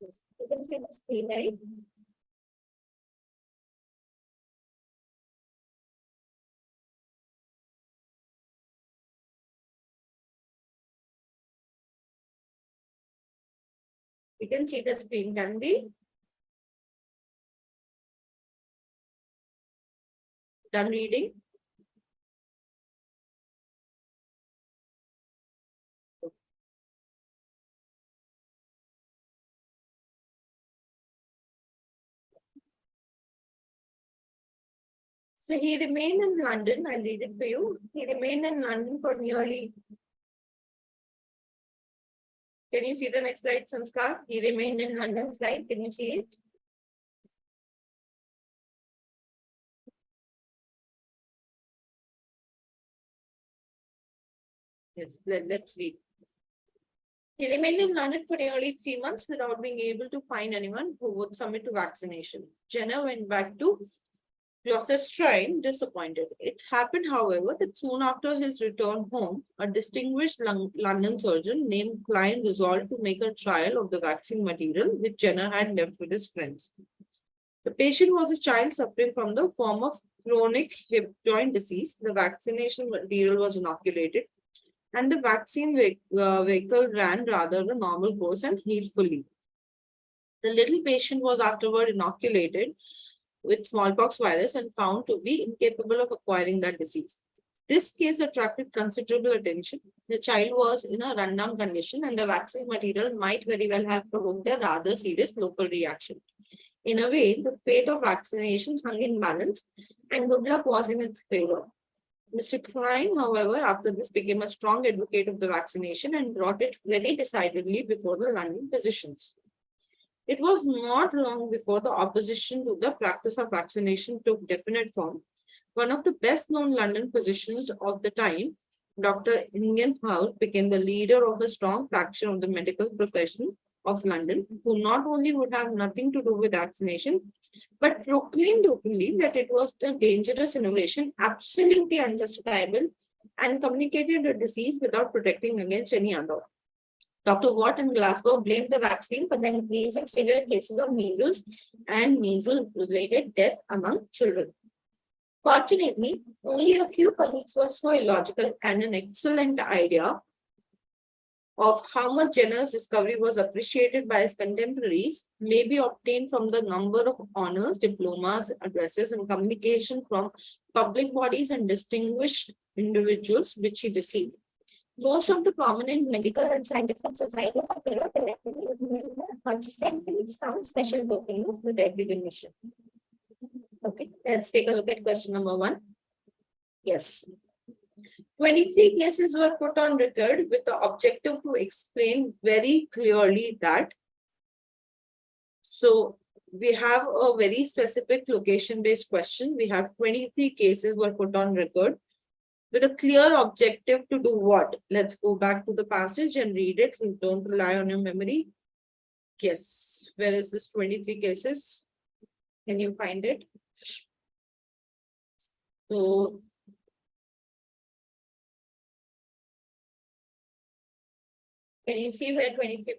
You can see the screen, right? You can see the screen, can be done reading. So he remained in London. I'll read it for you. He remained in London for nearly. Can you see the next slide, Sanskar? He remained in London slide. Can you see it? Yes, let's read. He remained in London for nearly 3 months without being able to find anyone who would submit to vaccination. Jenner went back to Gloucestershire disappointed. It happened, however, that soon after his return home, a distinguished London surgeon named Klein resolved to make a trial of the vaccine material which Jenner had left with his friends. The patient was a child suffering from the form of chronic hip joint disease. The vaccination material was inoculated, and the vaccine vehicle ran rather the normal course and healed fully. The little patient was afterward inoculated with smallpox virus and found to be incapable of acquiring that disease. This case attracted considerable attention. The child was in a rundown condition, and the vaccine material might very well have provoked a rather serious local reaction. In a way, the fate of vaccination hung in balance, and good luck was in its favor. Mr. Klein, however, after this became a strong advocate of the vaccination and brought it very decidedly before the London physicians. It was not long before the opposition to the practice of vaccination took definite form. One of the best known London physicians of the time, Dr. Ingenhouse, became the leader of a strong faction of the medical profession of London, who not only would have nothing to do with vaccination, but proclaimed openly that it was a dangerous innovation, absolutely unjustifiable, and communicated the disease without protecting against any other. Dr. Watt in Glasgow blamed the vaccine for the increase in severe cases of measles and measles-related death among children. Fortunately, only a few colleagues were so illogical, and an excellent idea of how much Jenner's discovery was appreciated by his contemporaries may be obtained from the number of honors, diplomas, addresses, and communication from public bodies and distinguished individuals which he received. Most of the prominent medical and scientific societies are collectively consistently some special tokens with recognition. Okay, let's take a look at question number 1. Yes. 23 cases were put on record with the objective to explain very clearly that. So we have a very specific location-based question. We have 23 cases were put on record with a clear objective to do what? Let's go back to the passage and read it. Don't rely on your memory. Yes, where is this 23 cases? Can you find it? So, can you see where 23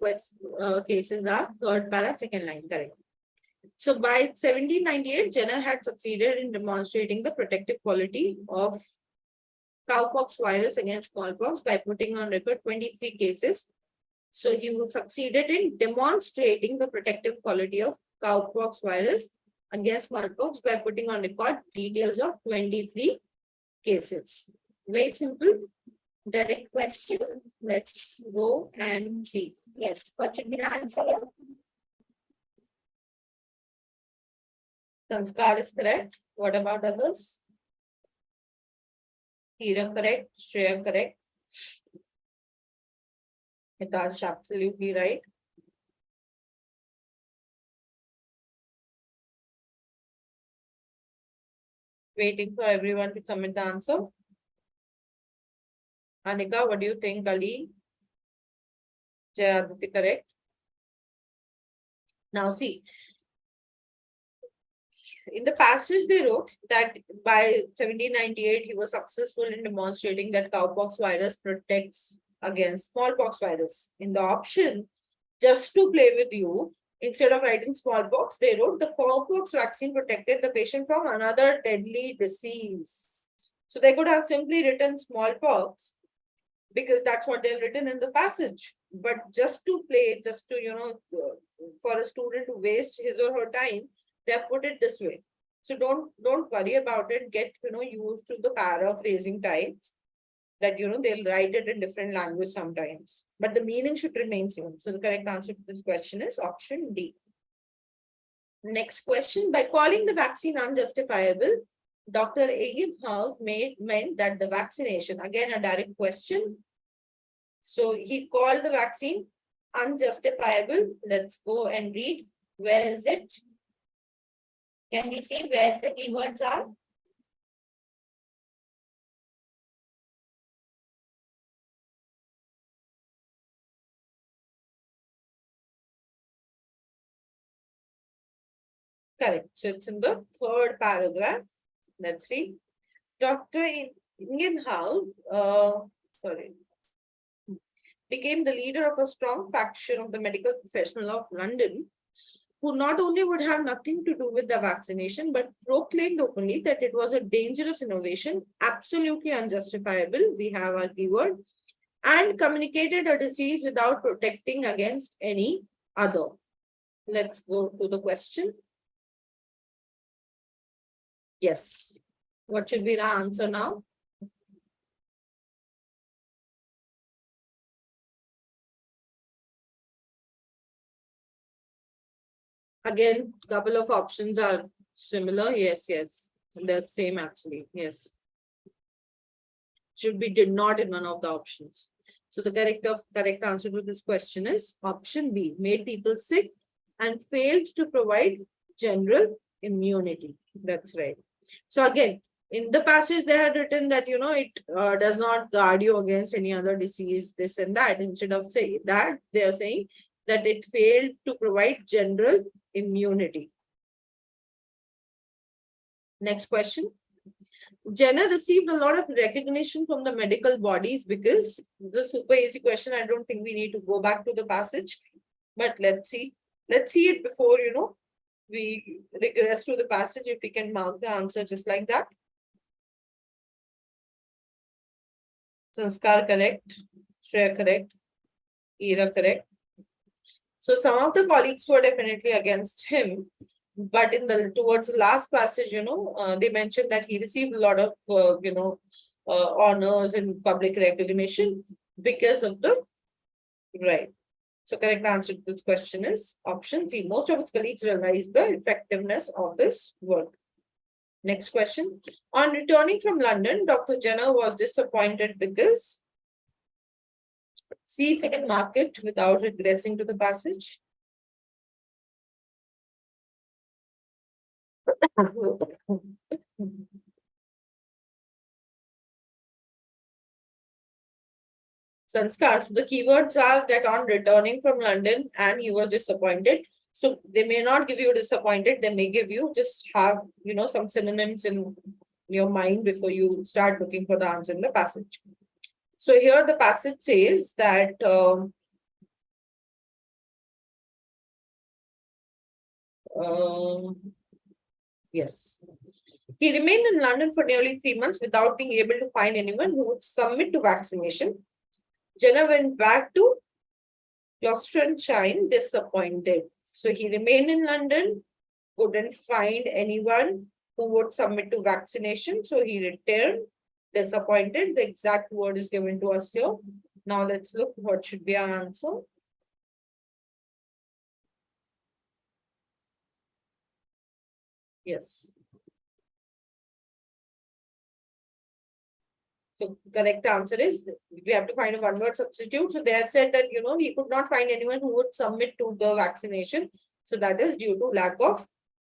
cases are? Third para, second line, correct. So by 1798, Jenner had succeeded in demonstrating the protective quality of cowpox virus against smallpox by putting on record 23 cases. So he succeeded in demonstrating the protective quality of cowpox virus against smallpox by putting on record details of 23 cases. Very simple, direct question. Let's go and see. Yes, what should be the answer? Sanskar is correct. What about others? Hira correct, Shreya correct. Hitash absolutely right. Waiting for everyone to submit the answer. Anika, what do you think, Ali? Jayaditi correct. Now see, in the passage they wrote that by 1798 he was successful in demonstrating that cowpox virus protects against smallpox virus. In the option, just to play with you, Instead of writing smallpox, they wrote the smallpox vaccine protected the patient from another deadly disease. So they could have simply written smallpox because that's what they've written in the passage. But just to play, just to, for a student to waste his or her time, they have put it this way. So don't worry about it. Get, used to the paraphrasing types that, they'll write it in different language sometimes, but the meaning should remain same. So the correct answer to this question is option D. Next question, by calling the vaccine unjustifiable, Dr. Eginhal meant that the vaccination, again, a direct question. So he called the vaccine unjustifiable. Let's go and read. Where is it? Can we see where the keywords are? Correct. So it's in the third paragraph. Let's see. Dr. Ingenhouse, became the leader of a strong faction of the medical professional of London, who not only would have nothing to do with the vaccination, but proclaimed openly that it was a dangerous innovation, absolutely unjustifiable. We have our keyword, and communicated a disease without protecting against any other. Let's go to the question. Yes. What should be the answer now? Again, couple of options are similar. Yes, yes. They're same actually. Yes. Should be did not in one of the options. So the correct answer to this question is option B, made people sick and failed to provide general immunity. That's right. So again, in the passage they had written that, it does not guard you against any other disease, this and that. Instead of saying that, they are saying that it failed to provide general immunity. Next question. Jenner received a lot of recognition from the medical bodies because the super easy question. I don't think we need to go back to the passage, but let's see. Let's see it before, we regress to the passage. If we can mark the answer just like that. Sanskar correct, Shreya correct, Ira correct. So some of the colleagues were definitely against him, but in the towards the last passage, they mentioned that he received a lot of honors and public recognition because of the right. So correct answer to this question is option C. Most of his colleagues realized the effectiveness of this work. Next question. On returning from London, Dr. Jenner was disappointed because see if you can mark it without regressing to the passage. Sanskar. So the keywords are that on returning from London and he was disappointed. So they may not give you disappointed, they may give you just have, some synonyms in your mind before you start looking for the answer in the passage. So here the passage says that yes. He remained in London for nearly 3 months without being able to find anyone who would submit to vaccination. Jenner went back to Gloucestershire disappointed. So he remained in London, couldn't find anyone who would submit to vaccination. So he returned disappointed. The exact word is given to us here. Now let's look what should be our answer. Yes. So correct answer is we have to find a one word substitute. So they have said that, he could not find anyone who would submit to the vaccination. So that is due to lack of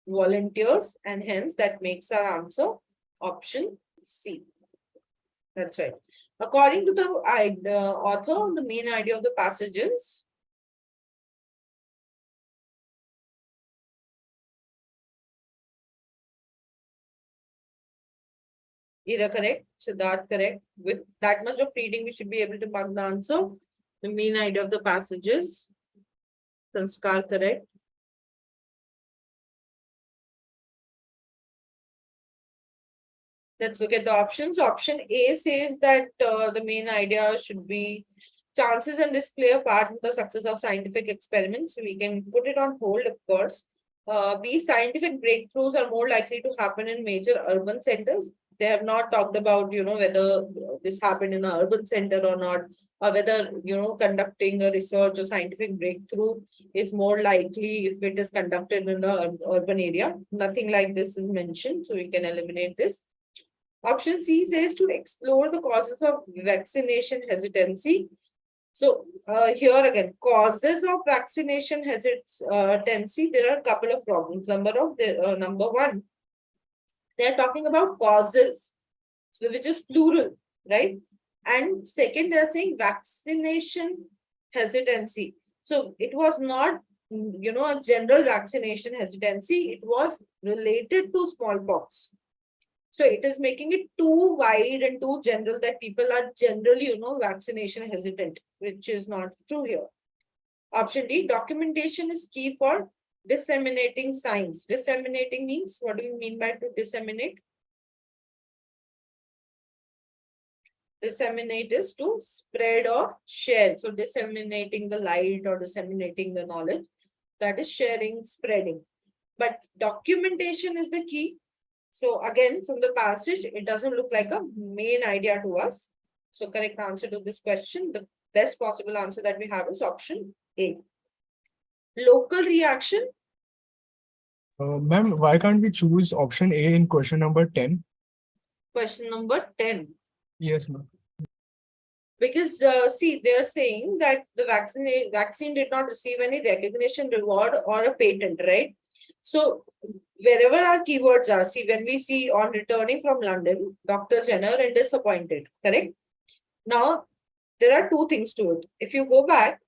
volunteers, and hence that makes our answer option C. That's right. According to the author, the main idea of the passage is Ira correct, Siddharth correct. With that much of reading, we should be able to mark the answer. The main idea of the passage is Sanskar correct, Let's look at the options. Option A says that the main idea should be chances and risk play a part in the success of scientific experiments. We can put it on hold, of course. B, scientific breakthroughs are more likely to happen in major urban centers. They have not talked about, whether this happened in an urban center or not, or whether, conducting a research or scientific breakthrough is more likely if it is conducted in the urban area. Nothing like this is mentioned, so we can eliminate this. Option C says to explore the causes of vaccination hesitancy. So here again, causes of vaccination hesitancy, there are a couple of problems. Number one, they're talking about causes, so which is plural, right? And second, they're saying vaccination hesitancy. So it was not, a general vaccination hesitancy. It was related to smallpox. So it is making it too wide and too general that people are generally, vaccination hesitant, which is not true here. Option D, documentation is key for disseminating science. Disseminating means, what do you mean by to disseminate? Disseminate is to spread or share. So disseminating the light or disseminating the knowledge, that is sharing, spreading. But documentation is the key. So again, from the passage, it doesn't look like a main idea to us. So correct answer to this question, the best possible answer that we have is option A. Local reaction. Ma'am, why can't we choose option A in question number 10? Question number 10. Yes, ma'am. Because see, they are saying that the vaccine did not receive any recognition, reward, or a patent, right? So wherever our keywords are, see, when we see on returning from London, Dr. Jenner and disappointed, correct? Now, there are two things to it. If you go back,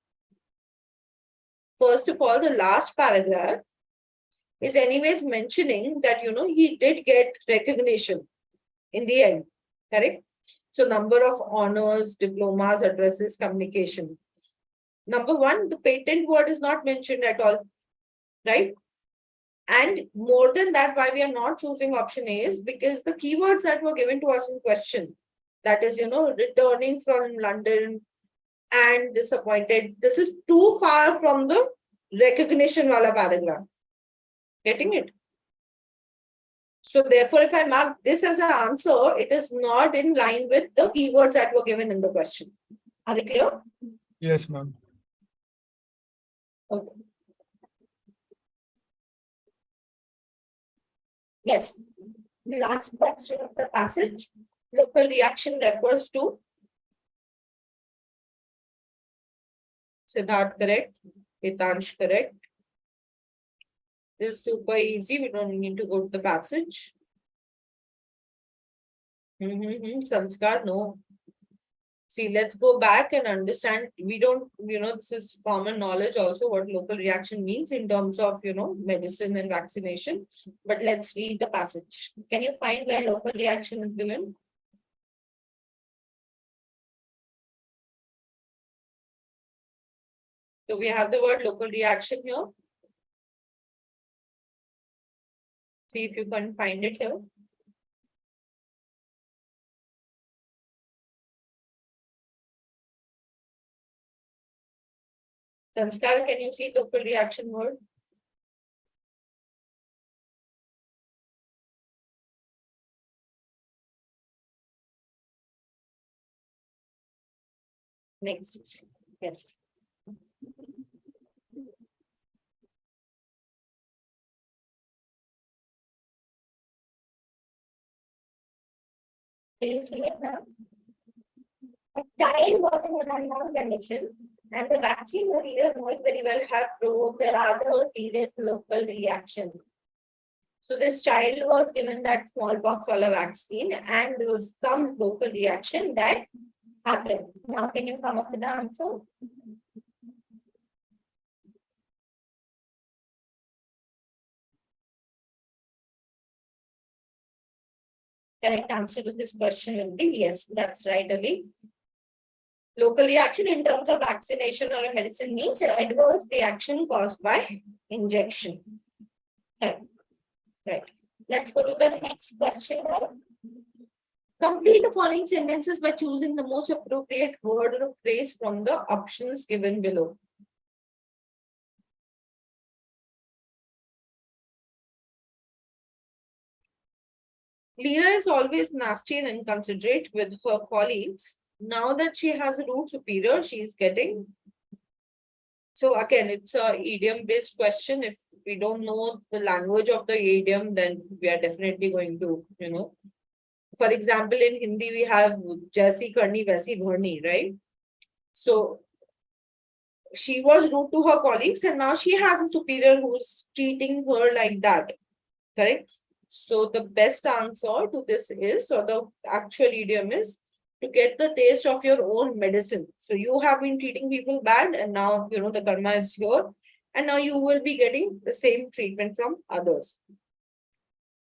first of all, the last paragraph is anyways mentioning that, he did get recognition in the end, correct? So number of honors, diplomas, addresses, communication. Number one, the patent word is not mentioned at all, right? And more than that, why we are not choosing option A is because the keywords that were given to us in question, that is, returning from London and disappointed, this is too far from the recognition wala paragraph. Getting it? So therefore, if I mark this as an answer, it is not in line with the keywords that were given in the question. Are we clear? Yes, ma'am. Okay. Yes. The last question of the passage. Local reaction refers to Siddharth, correct? Hitansh, correct? This is super easy. We don't need to go to the passage. Sanskar, no. See, let's go back and understand. We don't, this is common knowledge also what local reaction means in terms of, medicine and vaccination. But let's read the passage. Can you find where local reaction is given? So we have the word local reaction here. See if you can find it here. Sanskar, can you see local reaction word? Next. Yes. Can you see it now? A child was in an unknown condition, and the vaccine the reader might very well have provoked a rather serious local reaction. So this child was given that smallpox vaccine, and there was some local reaction that happened. Now, can you come up with the answer? Correct answer to this question will be yes, that's right, Ali. Local reaction in terms of vaccination or a medicine means an adverse reaction caused by injection. Right. Let's go to the next question. Complete the following sentences by choosing the most appropriate word or phrase from the options given below. Leah is always nasty and inconsiderate with her colleagues. Now that she has a rude superior, she is getting. So again, it's a idiom-based question. If we don't know the language of the idiom, then we are definitely going to, For example, in Hindi, we have Jaisi Karni, Vaisi Bharni, right? So she was rude to her colleagues, and now she has a superior who's treating her like that. Correct? So the best answer to this is, or the actual idiom is, to get the taste of your own medicine. So you have been treating people bad, and now the karma is here, and now you will be getting the same treatment from others.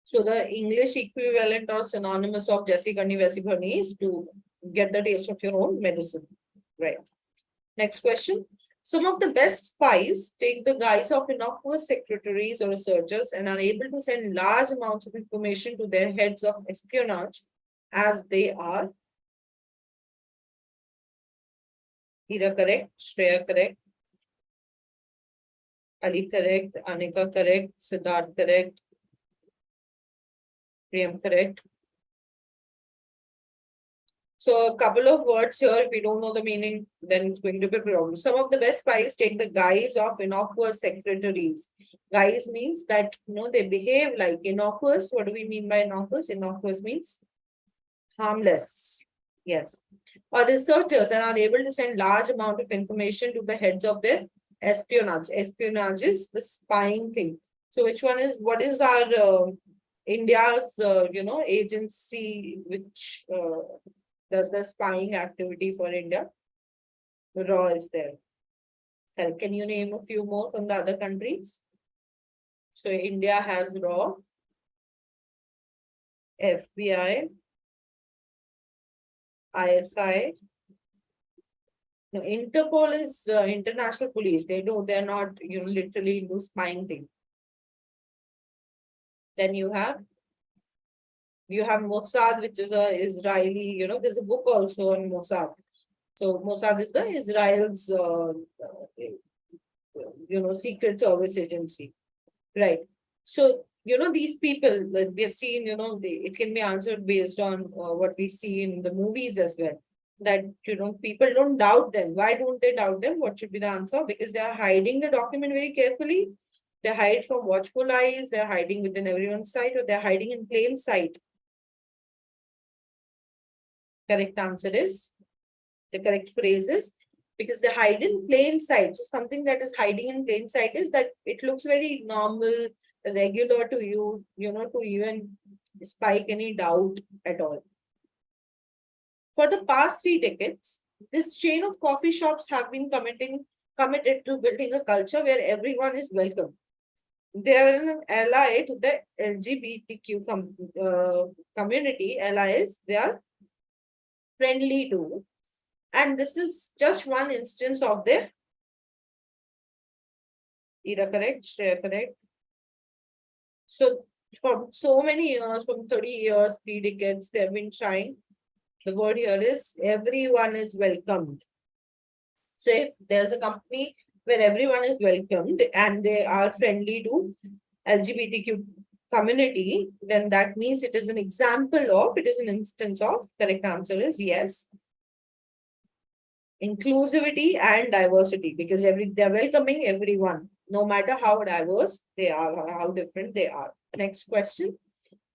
So the English equivalent or synonymous of Jesse Karni Vaisi Bharni is to get the taste of your own medicine. Right. Next question. Some of the best spies take the guise of innocuous secretaries or researchers and are able to send large amounts of information to their heads of espionage as they are. Ira correct, Shreya correct, Ali correct, Anika correct, Siddharth correct, Priyam correct. So a couple of words here, if we don't know the meaning, then it's going to be a problem. Some of the best spies take the guise of innocuous secretaries. Guise means that they behave like innocuous. What do we mean by innocuous? Innocuous means harmless. Yes. Or researchers and are able to send large amount of information to the heads of their espionage. Espionage is the spying thing. So which one is, what is our India's agency which does the spying activity for India? RAW is there. Can you name a few more from the other countries? So India has RAW, FBI, ISI. No, Interpol is international police. They're not, literally do spying thing. Then you have Mossad, which is a Israeli, there's a book also on Mossad. So Mossad is the Israel's, secret service agency, right? So, these people that we have seen, it can be answered based on what we see in the movies as well. That, people don't doubt them. Why don't they doubt them? What should be the answer? Because they are hiding the document very carefully. They hide from watchful eyes. They're hiding within everyone's sight, or they're hiding in plain sight. Correct answer is, the correct phrase is, because they hide in plain sight. So something that is hiding in plain sight is that it looks very normal, regular to you, to even spike any doubt at all. For the past 3 decades, this chain of coffee shops have been committed to building a culture where everyone is welcome. They are an ally to the LGBTQ community. Allies, they are friendly to. And this is just one instance of their Ira correct, Shreya correct. So for so many years, from 30 years, 3 decades, they have been trying. The word here is everyone is welcomed. So if there's a company where everyone is welcomed and they are friendly to LGBTQ community, then that means it is an example of, it is an instance of, correct answer is yes, inclusivity and diversity, because they're welcoming everyone, no matter how diverse they are or how different they are. Next question.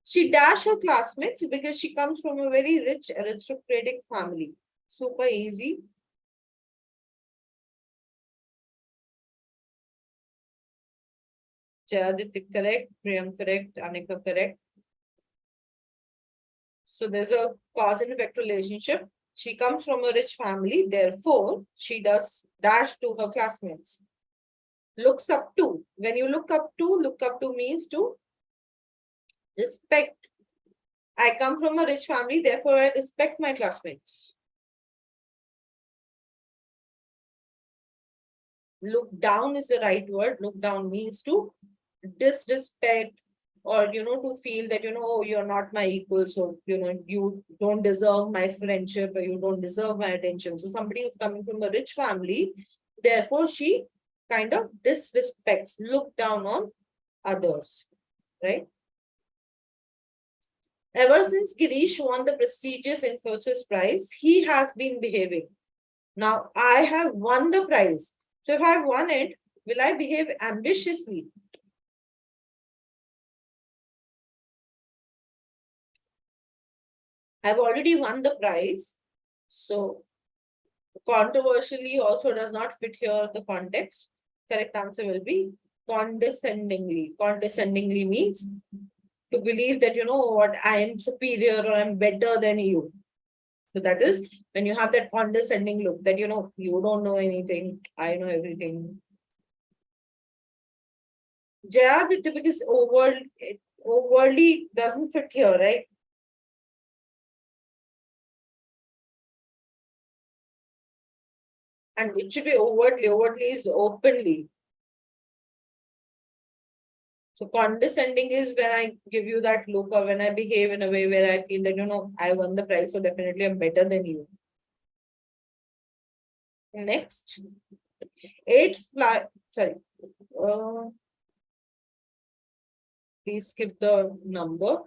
She dashed her classmates because she comes from a very rich aristocratic family. Super easy. Jayadit correct, Priyam correct, Anika correct. So there's a cause and effect relationship. She comes from a rich family, therefore she does dash to her classmates. Looks up to. When you look up to means to respect. I come from a rich family, therefore I respect my classmates. Look down is the right word. Look down means to disrespect or, to feel that, oh, you're not my equal. So, you don't deserve my friendship or you don't deserve my attention. So somebody who's coming from a rich family, therefore she kind of disrespects, look down on others, right? Ever since Girish won the prestigious Infosys prize, he has been behaving. Now I have won the prize. So if I've won it, will I behave ambitiously? I've already won the prize. So controversially also does not fit here the context. Correct answer will be condescendingly. Condescendingly means to believe that, what, I am superior or I'm better than you. So that is when you have that condescending look that, you don't know anything, I know everything. Jayaditya, because overly doesn't fit here, right? And it should be overtly. Overtly is openly. So condescending is when I give you that look or when I behave in a way where I feel that, I won the prize, so definitely I'm better than you. Next. Sorry. Please skip the number.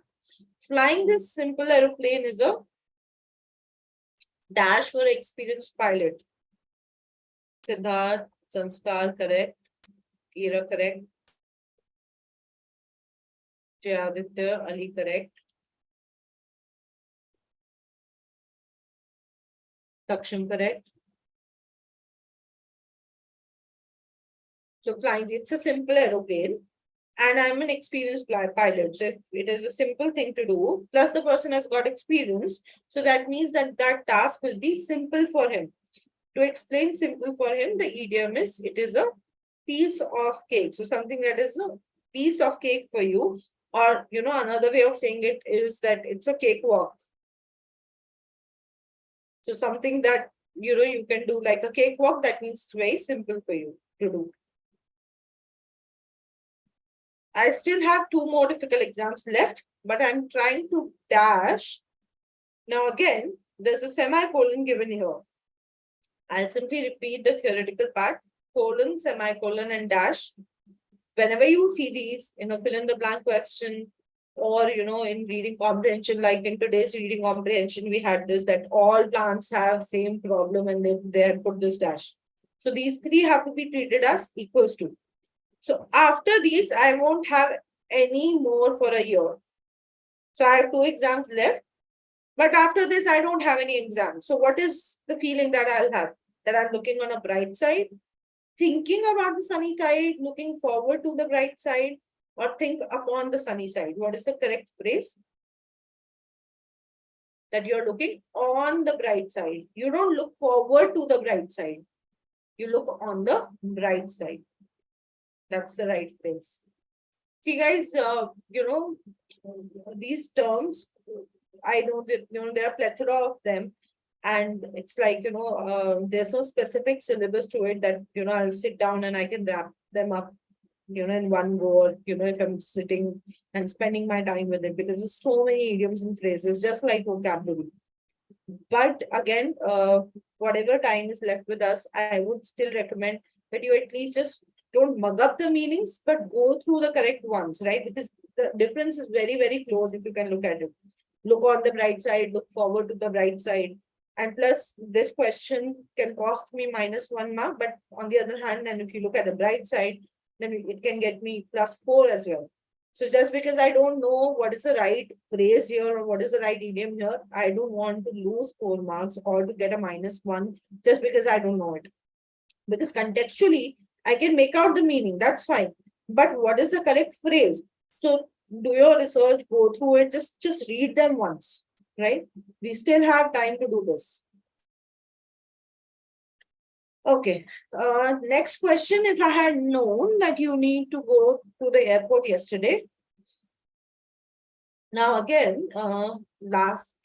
Flying this simple aeroplane is a dash for experienced pilot. Siddharth, Sanskar, correct. Kira, correct. Jayaditya, Ali, correct. Taksham, correct. So flying, it's a simple aeroplane. And I'm an experienced pilot. So if it is a simple thing to do, plus the person has got experience. So that means that that task will be simple for him. To explain simple for him, the idiom is, it is a piece of cake. So something that is a piece of cake for you. Or, another way of saying it is that it's a cakewalk. So something that, you can do like a cakewalk, that means it's very simple for you to do. I still have 2 more difficult exams left, but I'm trying to dash. Now again, there's a semicolon given here. I'll simply repeat the theoretical part, colon, semicolon, and dash. Whenever you see these, fill in the blank question, or, in reading comprehension, like in today's reading comprehension, we had this, that all plants have same problem and they had put this dash. So these 3 have to be treated as equals to. So after these, I won't have any more for a year. So I have 2 exams left. But after this, I don't have any exams. So what is the feeling that I'll have? That I'm looking on a bright side, thinking about the sunny side, looking forward to the bright side, or think upon the sunny side. What is the correct phrase? That you're looking on the bright side. You don't look forward to the bright side. You look on the bright side. That's the right phrase. See, guys, these terms, I know that, there are plethora of them. And it's like, there's no specific syllabus to it that, I'll sit down and I can wrap them up, in one go, or, if I'm sitting and spending my time with it, because there's so many idioms and phrases, just like vocabulary. But again, whatever time is left with us, I would still recommend that you at least just don't mug up the meanings, but go through the correct ones, right? Because the difference is very, very close if you can look at it. Look on the bright side, look forward to the bright side. And plus, this question can cost me -1 mark, but on the other hand, and if you look at the bright side, then it can get me +4 as well. So just because I don't know what is the right phrase here or what is the right idiom here, I don't want to lose 4 marks or to get a -1 just because I don't know it. Because contextually, I can make out the meaning, that's fine. But what is the correct phrase? So do your research, go through it, just read them once, right? We still have time to do this. Okay. Next question. If I had known that you need to go to the airport yesterday. Now again, last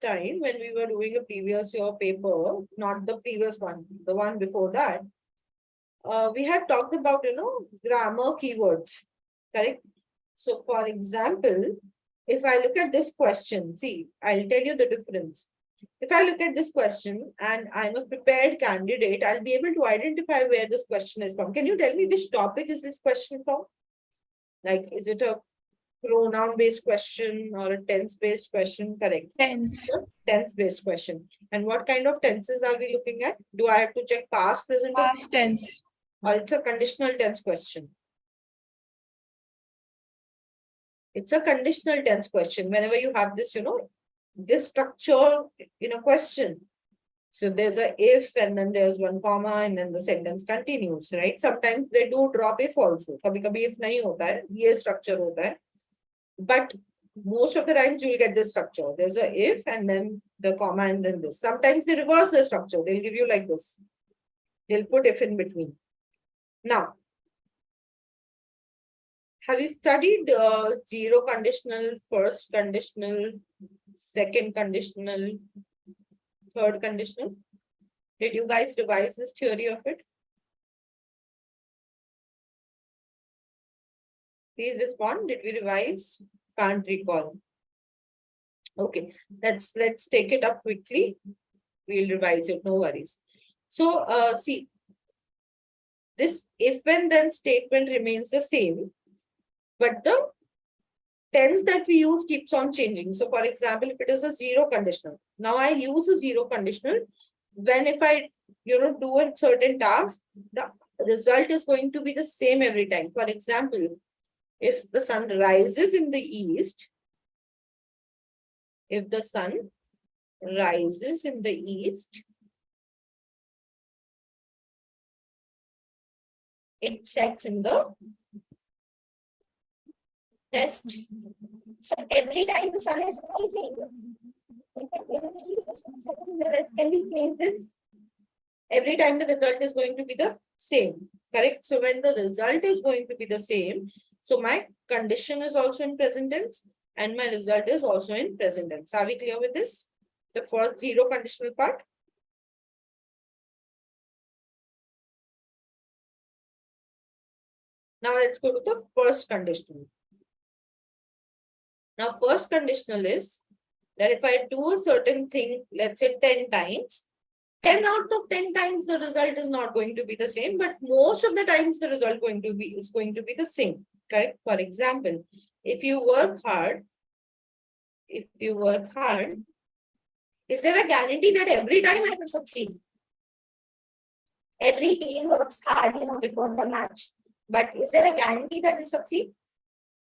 time when we were doing a previous year paper, not the previous one, the one before that, we had talked about, grammar keywords, correct? So for example, if I look at this question, see, I'll tell you the difference. If I look at this question and I'm a prepared candidate, I'll be able to identify where this question is from. Can you tell me which topic is this question from? Like, is it a pronoun based question or a tense based question? Correct. Tense. Tense based question. And what kind of tenses are we looking at? Do I have to check past, present, or Past tense. or it's a conditional tense question? It's a conditional tense question. Whenever you have this, this structure in a question. So there's a if and then there's one comma and then the sentence continues, right? Sometimes they do drop if also. कभी-कभी if नहीं होता है, ये structure होता है. But most of the times you will get this structure. There's a if and then the comma and then this. Sometimes they reverse the structure. They'll give you like this. They'll put if in between. Now, have you studied zero conditional, first conditional, second conditional, third conditional? Did you guys revise this theory of it? Please respond. Did we revise? Can't recall. Okay, let's take it up quickly. We'll revise it, no worries. So see, this if and then statement remains the same, but the tense that we use keeps on changing. So for example, if it is a zero conditional, now I use a zero conditional when if I do a certain task, the result is going to be the same every time. For example, if the sun rises in the east, if the sun rises in the east, it sets in the west. So every time the sun is rising, can we change this? Every time the result is going to be the same, correct? So when the result is going to be the same, so my condition is also in present tense and my result is also in present tense. Are we clear with this? The first zero conditional part. Now let's go to the first conditional. Now first conditional is that if I do a certain thing, let's say 10 times, 10 out of 10 times the result is not going to be the same, but most of the times the result is going to be the same. Correct? For example, if you work hard, is there a guarantee that every time I will succeed? Every team works hard, before the match. But is there a guarantee that we succeed?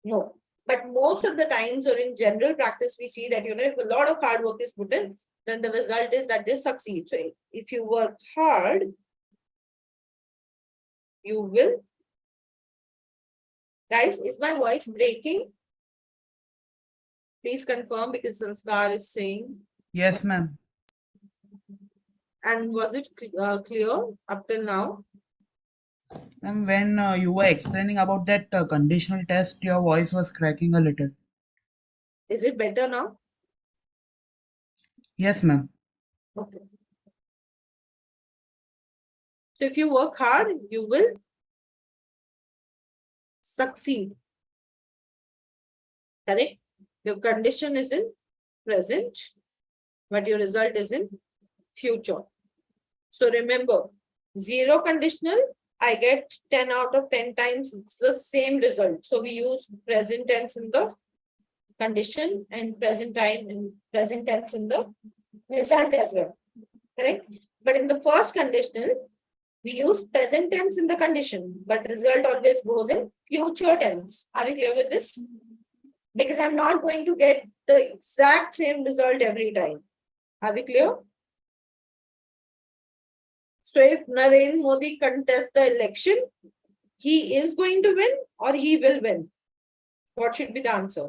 No. But most of the times or in general practice, we see that, if a lot of hard work is put in, then the result is that they succeed. So if you work hard, you will. Guys, is my voice breaking? Please confirm because Sanskar is saying. Yes, ma'am. And was it clear up till now? Ma'am, when you were explaining about that conditional test, your voice was cracking a little. Is it better now? Yes, ma'am. Okay. So if you work hard, you will succeed. Correct? Your condition is in present, but your result is in future. So remember, zero conditional, I get 10 out of 10 times, it's the same result. So we use present tense in the condition and present time and present tense in the result as well. Correct? But in the first conditional, we use present tense in the condition, but result always goes in future tense. Are we clear with this? Because I'm not going to get the exact same result every time. Are we clear? So if Narendra Modi contests the election, he is going to win or he will win? What should be the answer?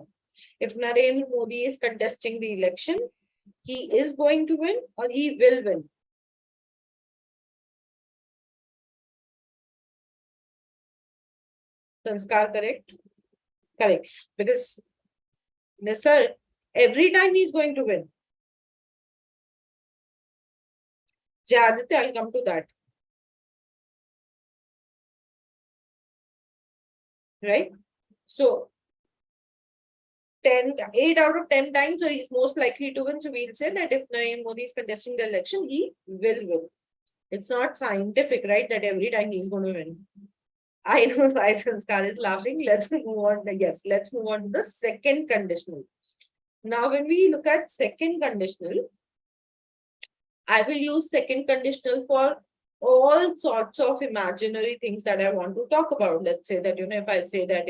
If Narendra Modi is contesting the election, he is going to win or he will win? Sanskar, correct? Correct. Because, sir, every time he is going to win. Jaditya, I'll come to that. Right? So, 8 out of 10 times, so he's most likely to win. So we'll say that if Narendra Modi is contesting the election, he will win. It's not scientific, right? That every time he's going to win. I know why Sanskar is laughing. Let's move on. Yes, let's move on to the second conditional. Now, when we look at second conditional, I will use second conditional for all sorts of imaginary things that I want to talk about. Let's say that, if I say that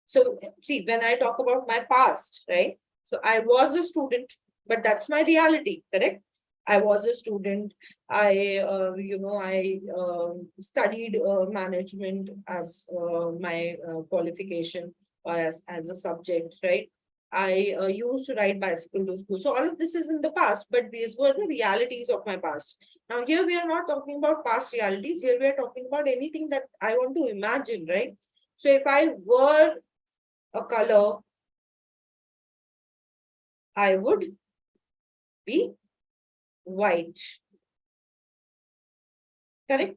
so see, when I talk about my past, right? So I was a student, but that's my reality, correct? I was a student. I studied management as my qualification or as a subject, right? I used to ride bicycle to school. So all of this is in the past, but these were the realities of my past. Now here we are not talking about past realities. Here we are talking about anything that I want to imagine, right? So if I were a color, I would be white. Correct?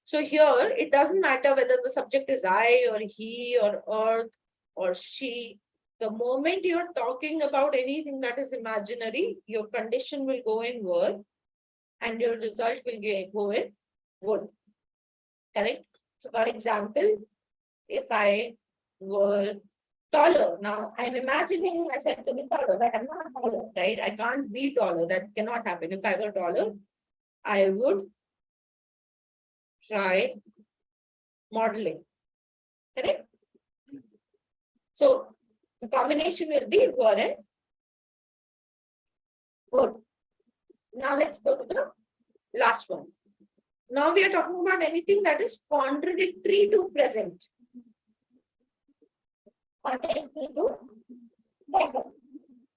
So here it doesn't matter whether the subject is I or he or earth or she. The moment you're talking about anything that is imaginary, your condition will go in word and your result will go in would. Correct? So for example, if I were taller, now I'm imagining myself to be taller, but I'm not taller, right? I can't be taller. That cannot happen. If I were taller, I would try modeling. Correct? So the combination will be were and would. Now let's go to the last one. Now we are talking about anything that is contradictory to present. Contradictory to present.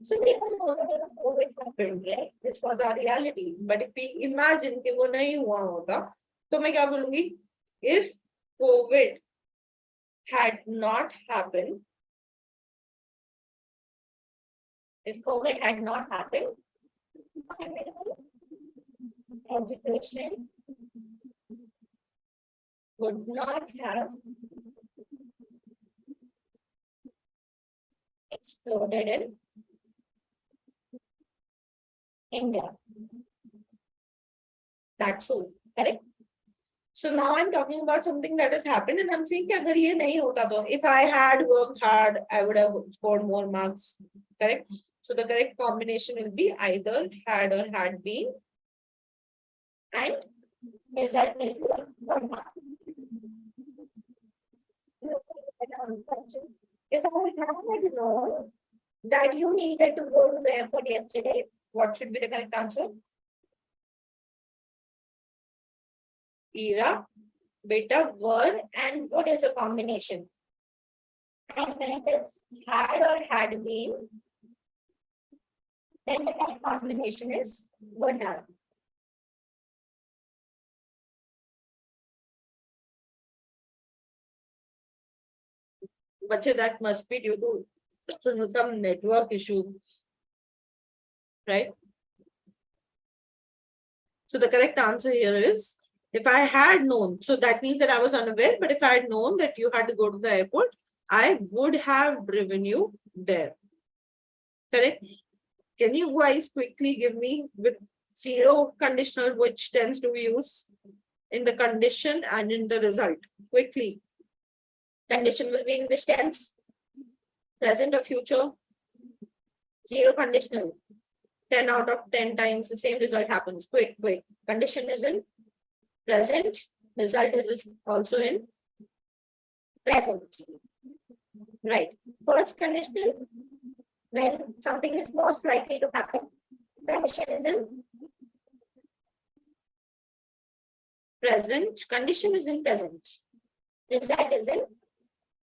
So we don't know whether COVID happened, right? This was our reality. But if we imagine कि वो नहीं हुआ होता, तो मैं क्या बोलूँगी? If COVID had not happened, education would not have exploded in India. That's all, correct? So now I'm talking about something that has happened and I'm saying कि अगर ये नहीं होता तो, if I had worked hard, I would have scored more marks, correct? So the correct combination will be either had or had been and result will be one mark. If I had known that you needed to go to the airport yesterday, what should be the correct answer? Era, beta, were, and what is a combination? And when it is had or had been, then the correct combination is would have. But that must be due to some network issue, right? So the correct answer here is, if I had known, so that means that I was unaware, but if I had known that you had to go to the airport, I would have driven you there. Correct? Can you guys quickly give me with zero conditional which tends to be used in the condition and in the result? Quickly. Condition will be in which tense? Present or future? Zero conditional. 10 out of 10 times the same result happens. Quick. Condition is in present. Result is also in present. Right. First conditional, when something is most likely to happen. Condition is in present. Condition is in present. Result is in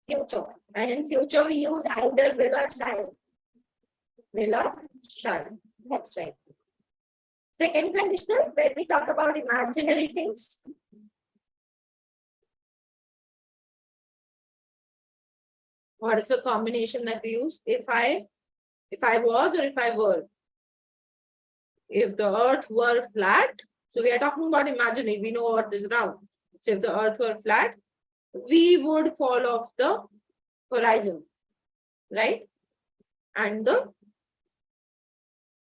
future. And in future, we use either will or shall. Will or shall. That's right. Second conditional, where we talk about imaginary things. What is the combination that we use? If I was or if I were. If the earth were flat, so we are talking about imaginary, we know earth is round. So if the earth were flat, we would fall off the horizon. right? And the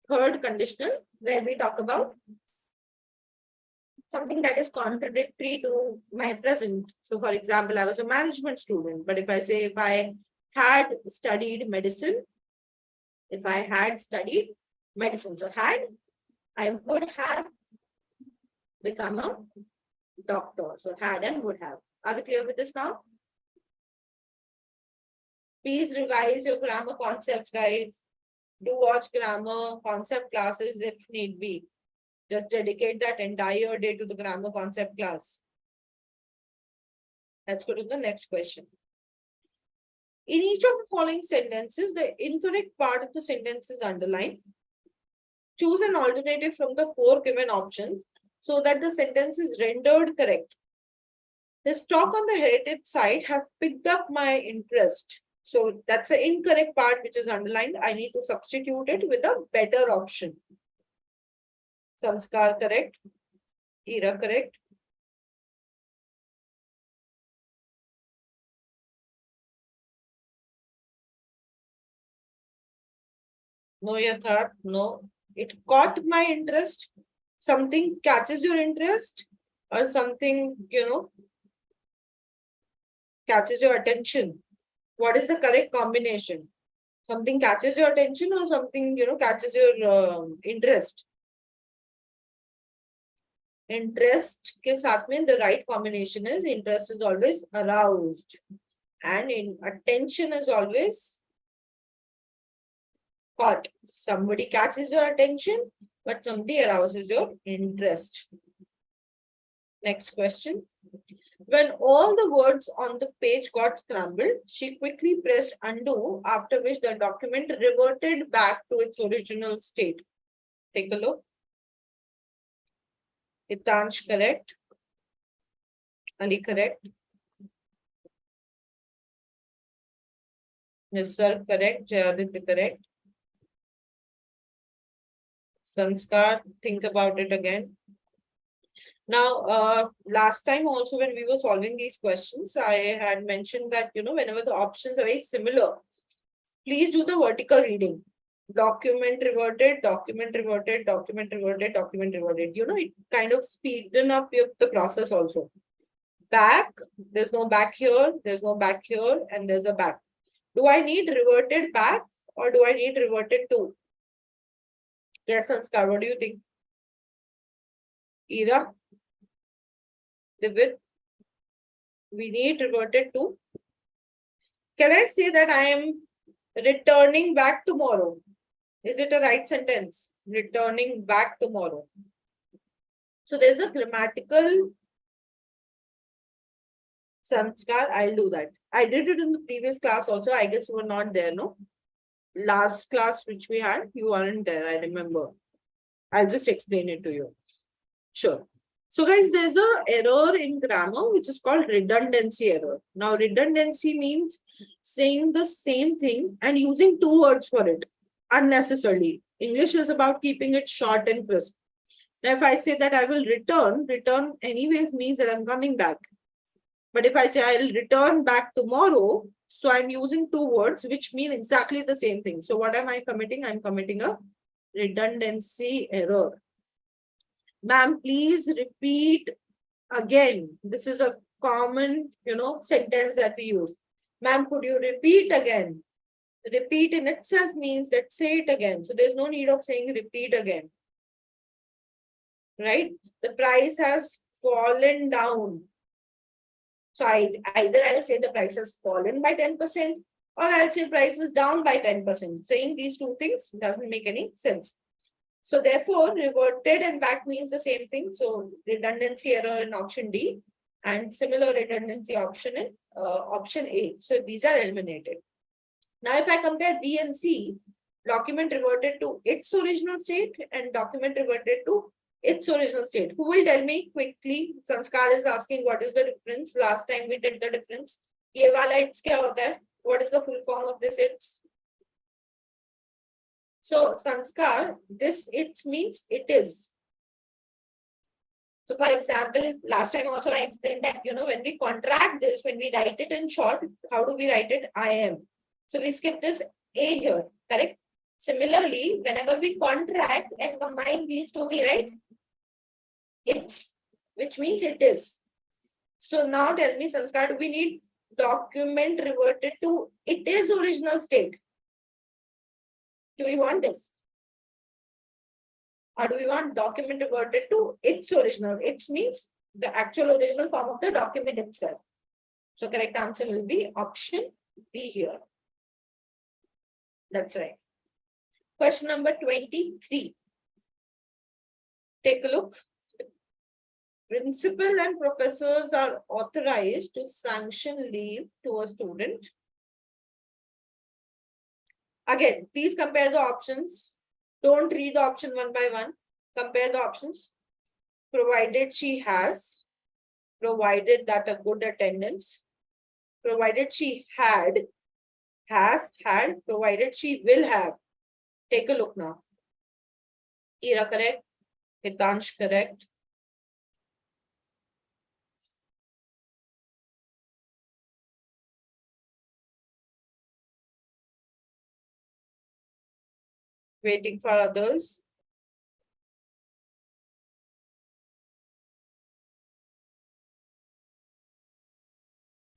third conditional where we talk about something that is contradictory to my present. So for example, I was a management student, but if I say if I had studied medicine, so I would have become a doctor. So had and would have. Are we clear with this now? Please revise your grammar concepts, guys. Do watch grammar concept classes if need be. Just dedicate that entire day to the grammar concept class. Let's go to the next question. In each of the following sentences, the incorrect part of the sentence is underlined. Choose an alternative from the 4 given options so that the sentence is rendered correct. The stock on the heritage side have picked up my interest. So that's the incorrect part which is underlined. I need to substitute it with a better option. Sanskar correct. Ira correct. No, your thought. No. It caught my interest. Something catches your interest or something, catches your attention. What is the correct combination? Something catches your attention or something, catches your interest. Interest ke saath mein the right combination is interest is always aroused and attention is always caught. Somebody catches your attention, but somebody arouses your interest. Next question. When all the words on the page got scrambled, she quickly pressed undo, after which the document reverted back to its original state. Take a look. Hitansh correct. Ali correct. Nisar correct. Jayaditya correct. Sanskar, think about it again. Now, last time also when we were solving these questions, I had mentioned that, whenever the options are very similar, please do the vertical reading. Document reverted, document reverted, document reverted, document reverted. It kind of speeded up the process also. Back, there's no back here, there's no back here, and there's a back. Do I need reverted back or do I need reverted to? Yes, Sanskar, what do you think? Ira? Divit? We need reverted to. Can I say that I am returning back tomorrow? Is it a right sentence? Returning back tomorrow. So there's a grammatical Sanskar. I'll do that. I did it in the previous class also. I guess you were not there, no? Last class which we had, you weren't there, I remember. I'll just explain it to you. Sure. So guys, there's an error in grammar which is called redundancy error. Now, redundancy means saying the same thing and using 2 words for it unnecessarily. English is about keeping it short and crisp. Now, if I say that I will return anyways means that I'm coming back. But if I say I'll return back tomorrow, so I'm using 2 words which mean exactly the same thing. So what am I committing? I'm committing a redundancy error. Ma'am, please repeat again. This is a common, sentence that we use. Ma'am, could you repeat again? Repeat in itself means let's say it again. So there's no need of saying repeat again. Right? The price has fallen down. So either I'll say the price has fallen by 10% or I'll say price is down by 10%. Saying these 2 things doesn't make any sense. So therefore, reverted and back means the same thing. So redundancy error in option D and similar redundancy option in option A. So these are eliminated. Now, if I compare B and C, document reverted to its original state and document reverted to its original state. Who will tell me quickly? Sanskar is asking what is the difference. Last time we did the difference. Ye wala its kya hota hai? What is the full form of this its? So Sanskar, this its means it is. So for example, last time also I explained that, when we contract this, when we write it in short, how do we write it? I am. So we skip this A here, correct? Similarly, whenever we contract and combine these two, we write it's, which means it is. So now tell me, Sanskar, do we need document reverted to it is original state? Do we want this? Or do we want document reverted to its original? It means the actual original form of the document itself. So correct answer will be option B here. That's right. Question number 23. Take a look. Principal and professors are authorized to sanction leave to a student. Again, please compare the options. Don't read the option one by one. Compare the options. Provided she has, provided that a good attendance, provided she had, has, had, provided she will have. Take a look now. Ira correct. Hitansh correct. Waiting for others.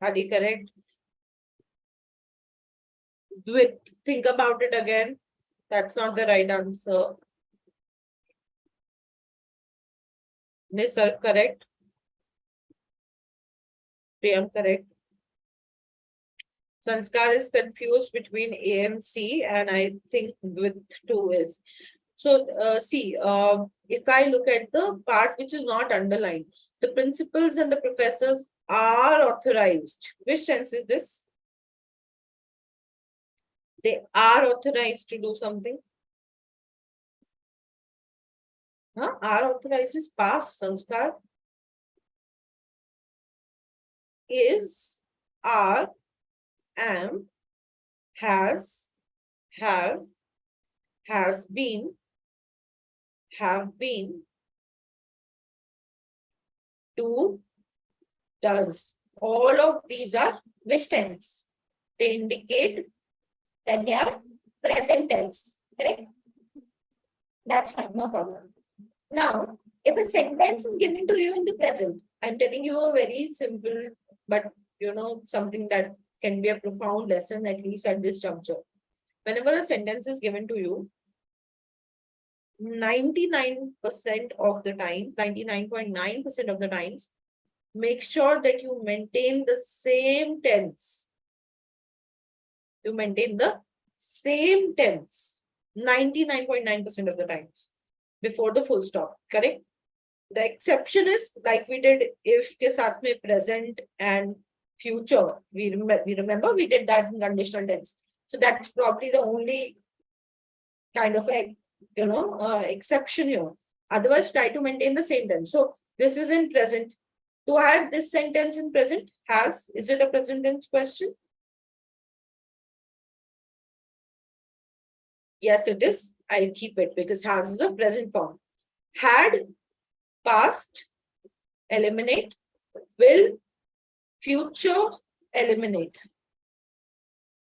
Adi correct. Think about it again. That's not the right answer. Nisar correct. Priyam correct. Sanskar is confused between A and C, and I think with 2 is. So see, if I look at the part which is not underlined, the principals and the professors are authorized. Which tense is this? They are authorized to do something. Huh? Are authorized is past, Sanskar. Is, are, am, has, have been, do, does. All of these are which tense? They indicate that they are present tense, correct? That's fine, no problem. Now, if a sentence is given to you in the present, I'm telling you a very simple, but something that can be a profound lesson, at least at this juncture. Whenever a sentence is given to you, 99% of the time, 99.9% of the times, make sure that you maintain the same tense. You maintain the same tense 99.9% of the times before the full stop, correct? The exception is like we did if ke saath mein present and future. We remember we did that in conditional tense. So that's probably the only kind of a exception here. Otherwise, try to maintain the same tense. So this is in present. Do I have this sentence in present? Has, is it a present tense question? Yes, it is. I'll keep it because has is a present form. Had, past, eliminate, will, future, eliminate.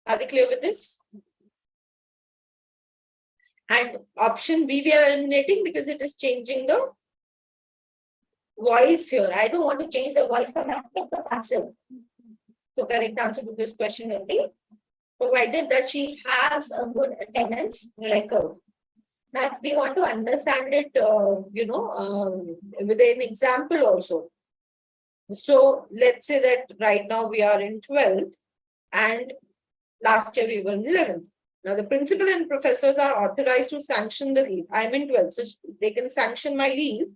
Are we clear with this? And option B we are eliminating because it is changing the voice here. I don't want to change the voice from active to passive. So correct answer to this question will be provided that she has a good attendance record. Now, if we want to understand it, with an example also. So let's say that right now we are in 12th and last year we were in 11th. Now the principal and professors are authorized to sanction the leave. I'm in 12th, so they can sanction my leave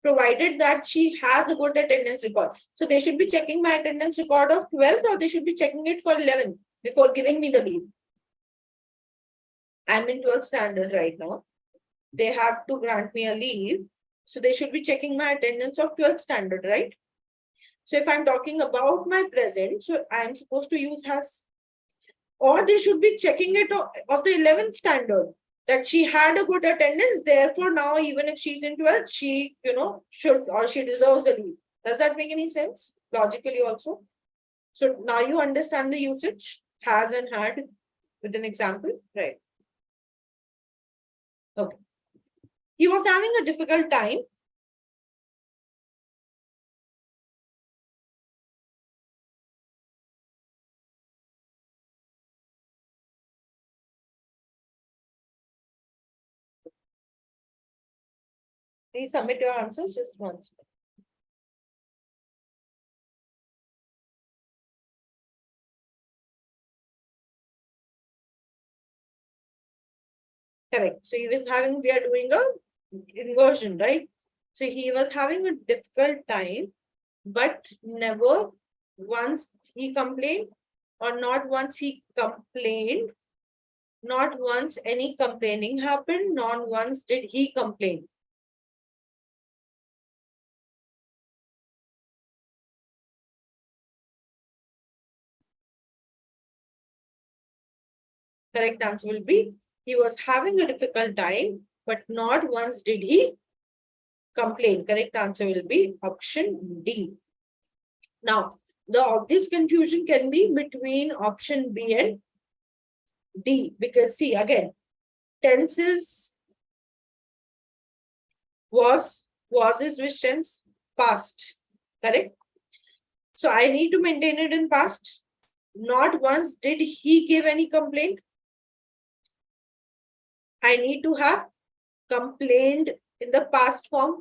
provided that she has a good attendance record. So they should be checking my attendance record of 12th or they should be checking it for 11th before giving me the leave. I'm in 12th standard right now. They have to grant me a leave. So they should be checking my attendance of 12th standard, right? So if I'm talking about my present, so I'm supposed to use has. Or they should be checking it of the 11th standard that she had a good attendance. Therefore, now even if she's in 12th, she, should or she deserves a leave. Does that make any sense? Logically also. So now you understand the usage, has and had. with an example, right? Okay. He was having a difficult time. Please submit your answers just once. Correct. So he was having, we are doing a inversion, right? So he was having a difficult time, but never once he complained, or not once he complained, not once any complaining happened, not once did he complain. Correct answer will be, he was having a difficult time, but not once did he complain. Correct answer will be option D. Now, the obvious confusion can be between option B and D, because see again, tenses was is which tense? Past. Correct? So I need to maintain it in past. Not once did he give any complaint. I need to have complained in the past form.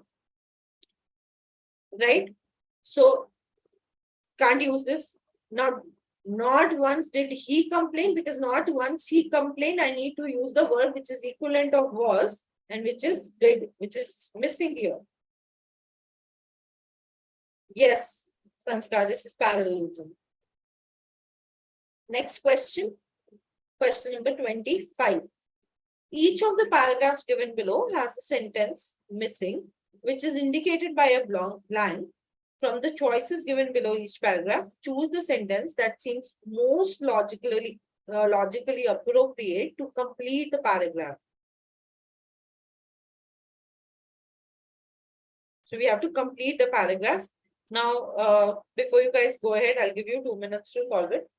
Right? So can't use this. Not once did he complain, because not once he complained, I need to use the word which is equivalent of was and which is did, which is missing here. Yes, Sanskar, this is parallelism. Next question. Question number 25. Each of the paragraphs given below has a sentence missing, which is indicated by a blank. From the choices given below each paragraph, choose the sentence that seems most logically appropriate to complete the paragraph. So we have to complete the paragraph. Now, before you guys go ahead, I'll give you 2 minutes to solve it.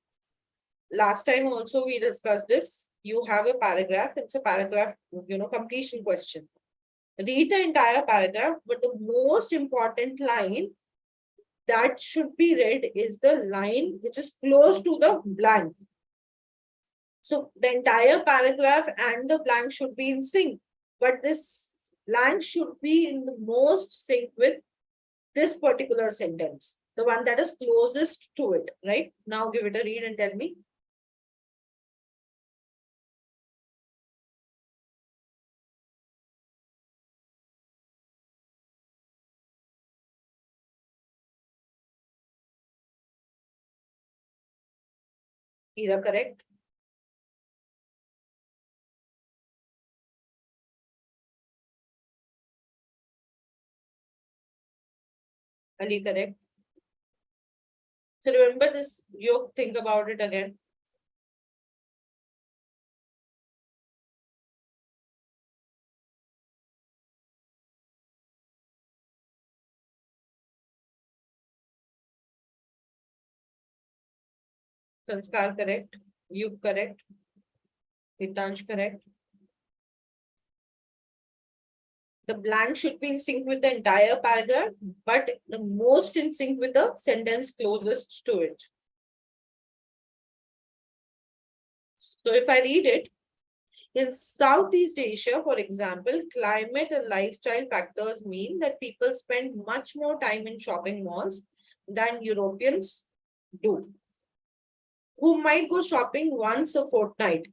Last time also we discussed this. You have a paragraph. It's a paragraph, completion question. Read the entire paragraph, but the most important line that should be read is the line which is close to the blank. So the entire paragraph and the blank should be in sync, but this blank should be in the most sync with this particular sentence, the one that is closest to it, right? Now give it a read and tell me. Ira, correct? Ali, correct? So remember this, you think about it again. Sanskar, correct? You correct? Hitansh, correct? The blank should be in sync with the entire paragraph, but the most in sync with the sentence closest to it. So if I read it, in Southeast Asia, for example, climate and lifestyle factors mean that people spend much more time in shopping malls than Europeans do, who might go shopping once a fortnight.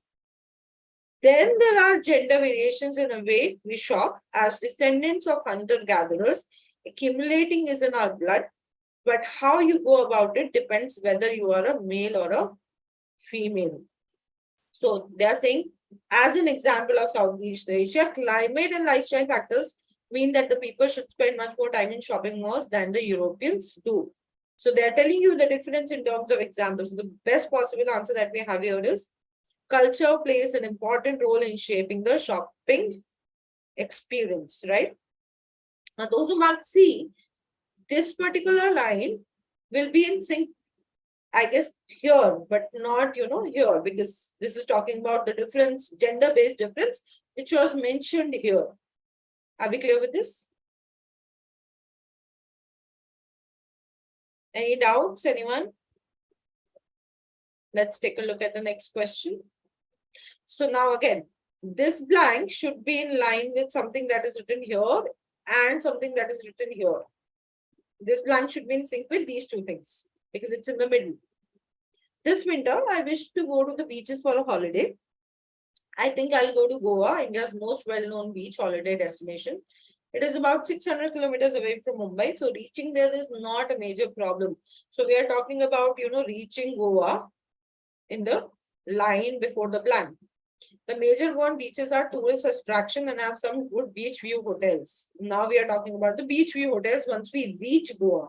Then there are gender variations in a way we shop as descendants of hunter-gatherers. Accumulating is in our blood, but how you go about it depends whether you are a male or a female. So they are saying, as an example of Southeast Asia, climate and lifestyle factors mean that the people should spend much more time in shopping malls than the Europeans do. So they are telling you the difference in terms of examples. So the best possible answer that we have here is culture plays an important role in shaping the shopping experience, right? Now, those who mark C, this particular line will be in sync I guess here, but not, here, because this is talking about the difference, gender-based difference, which was mentioned here. Are we clear with this? Any doubts, anyone? Let's take a look at the next question. So now again, this blank should be in line with something that is written here and something that is written here. This blank should be in sync with these two things because it's in the middle. This winter, I wish to go to the beaches for a holiday. I think I'll go to Goa, India's most well-known beach holiday destination. It is about 600 kilometers away from Mumbai, so reaching there is not a major problem. So we are talking about, reaching Goa in the line before the blank. The major Goan beaches are tourist attraction and have some good beach view hotels. Now we are talking about the beach view hotels once we reach Goa.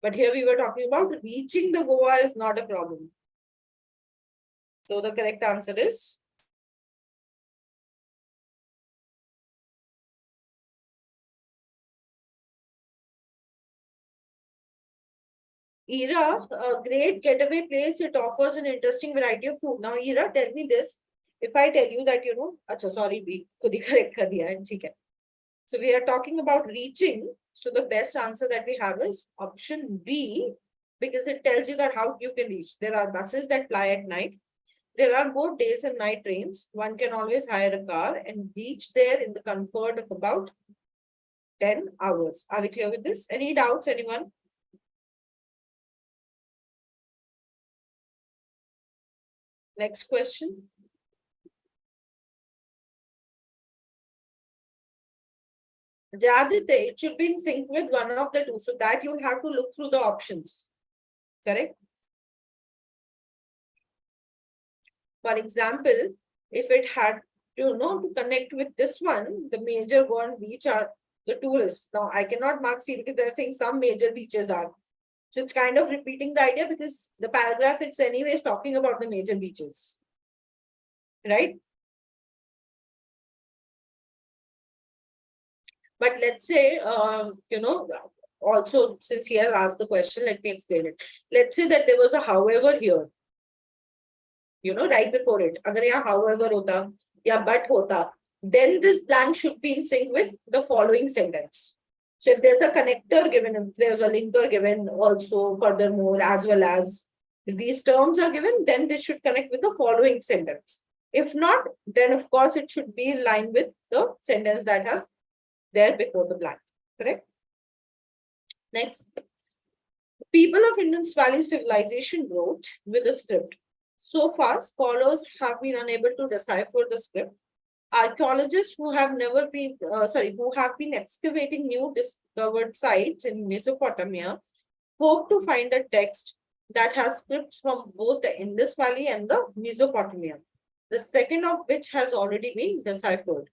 But here we were talking about reaching the Goa is not a problem. So the correct answer is Ira, a great getaway place. It offers an interesting variety of food. Now, Ira, tell me this. If I tell you that, acha, sorry, we could correct kar diya, hai. So we are talking about reaching. So the best answer that we have is option B, because it tells you that how you can reach. There are buses that fly at night. There are both days and night trains. One can always hire a car and reach there in the comfort of about 10 hours. Are we clear with this? Any doubts, anyone? Next question. Jadite, it should be in sync with one of the two. So that you'll have to look through the options. Correct? For example, if it had to connect with this one, the major Goan beach are the tourists. Now I cannot mark C because they're saying some major beaches are. So it's kind of repeating the idea because the paragraph it's anyways talking about the major beaches. Right? But let's say, also since he has asked the question, let me explain it. Let's say that there was a however here. Right before it. Agar yahan however hota, ya but hota, then this blank should be in sync with the following sentence. So if there's a connector given, if there's a linker given also furthermore, as well as if these terms are given, then this should connect with the following sentence. If not, then of course it should be in line with the sentence that has there before the blank. Correct? Next. People of Indus Valley civilization wrote with a script. So far, scholars have been unable to decipher the script. Archaeologists who have been excavating new discovered sites in Mesopotamia hope to find a text that has scripts from both the Indus Valley and the Mesopotamia, the second of which has already been deciphered.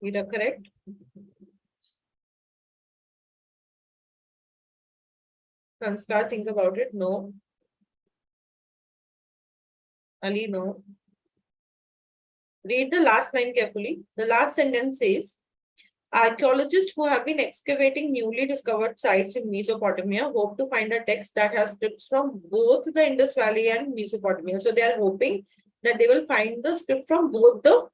Ida, correct? Sanskar, think about it. No. Ali, no. Read the last line carefully. The last sentence says, archaeologists who have been excavating newly discovered sites in Mesopotamia hope to find a text that has scripts from both the Indus Valley and Mesopotamia. So they are hoping that they will find the script from both the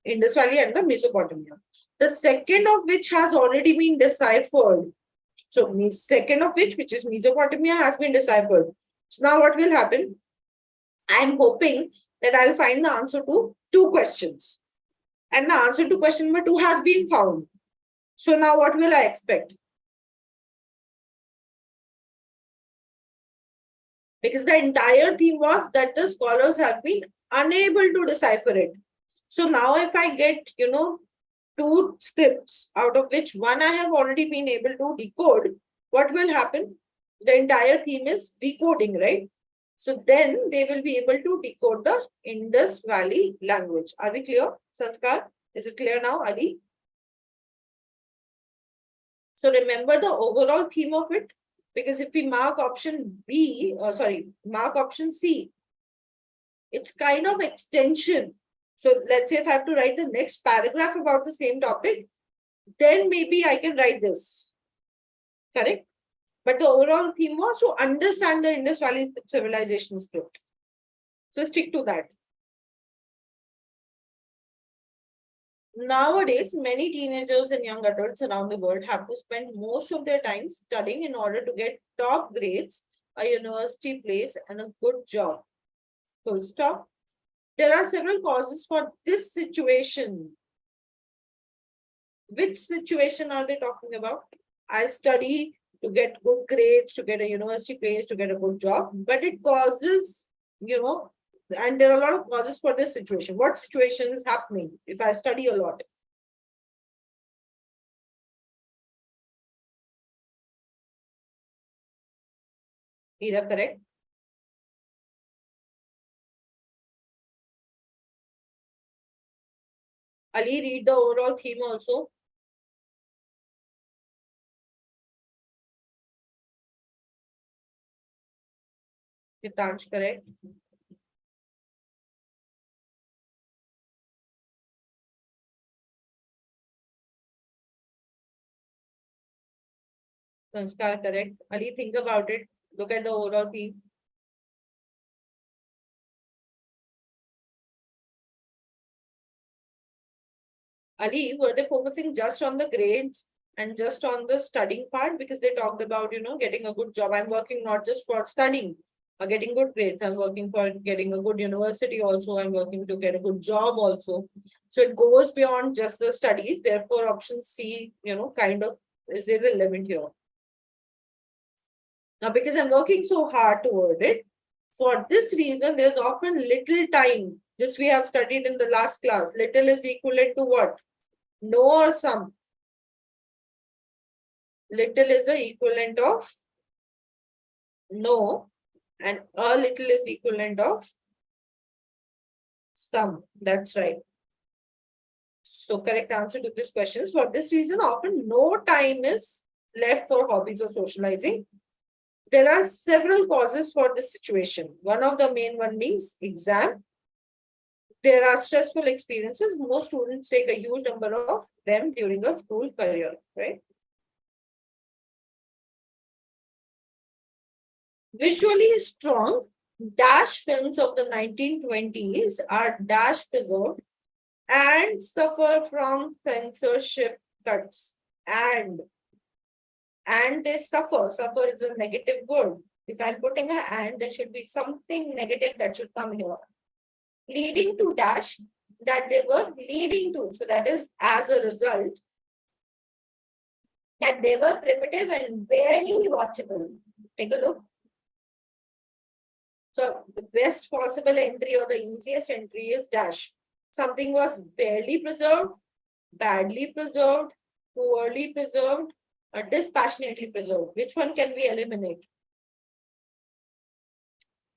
Indus Valley and the Mesopotamia. The second of which has already been deciphered. So second of which is Mesopotamia, has been deciphered. So now what will happen? I'm hoping that I'll find the answer to 2 questions. And the answer to question number 2 has been found. So now what will I expect? Because the entire theme was that the scholars have been unable to decipher it. So now if I get, 2 scripts, out of which one I have already been able to decode, what will happen? The entire theme is decoding, right? So then they will be able to decode the Indus Valley language. Are we clear, Sanskar? Is it clear now, Ali? So remember the overall theme of it, because if we mark option mark option C, it's kind of extension. So let's say if I have to write the next paragraph about the same topic, then maybe I can write this. Correct? But the overall theme was to understand the Indus Valley civilization script. So stick to that. Nowadays, many teenagers and young adults around the world have to spend most of their time studying in order to get top grades, a university place, and a good job. Full stop. There are several causes for this situation. Which situation are they talking about? I study to get good grades, to get a university place, to get a good job, but it causes, and there are a lot of causes for this situation. What situation is happening if I study a lot? Either correct? Ali, read the overall theme also. Hitansh, correct? Sanskar, correct? Ali, think about it. Look at the overall theme. Ali, were they focusing just on the grades and just on the studying part? Because they talked about, getting a good job. I'm working not just for studying or getting good grades. I'm working for getting a good university also. I'm working to get a good job also. So it goes beyond just the studies. Therefore, option C, kind of is irrelevant here. Now, because I'm working so hard toward it, for this reason, there's often little time. This we have studied in the last class. Little is equivalent to what? No or some. Little is the equivalent of no, and a little is equivalent of some. That's right. So correct answer to this question is, for this reason, often no time is left for hobbies or socializing. There are several causes for this situation. One of the main one means exam. There are stressful experiences. Most students take a huge number of them during a school career, right? Visually strong dash films of the 1920s are dash preserved and suffer from censorship cuts. And they suffer. Suffer is a negative word. If I'm putting a and, there should be something negative that should come here. Leading to dash, that they were leading to. So that is as a result that they were primitive and barely watchable. Take a look. So the best possible entry or the easiest entry is dash. Something was barely preserved, badly preserved, poorly preserved, or dispassionately preserved. Which one can we eliminate?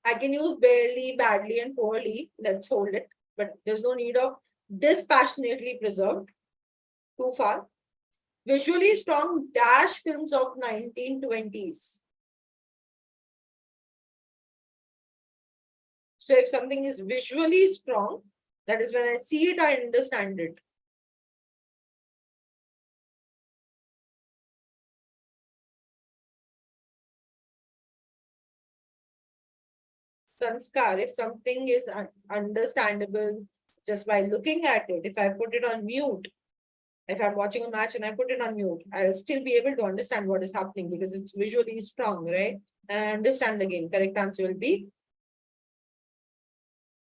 I can use barely, badly, and poorly. Let's hold it. But there's no need of dispassionately preserved. Too far. Visually strong dash films of 1920s. So if something is visually strong, that is when I see it, I understand it. Sanskar, if something is understandable just by looking at it, if I put it on mute, if I'm watching a match and I put it on mute, I'll still be able to understand what is happening because it's visually strong, right? And I understand the game. Correct answer will be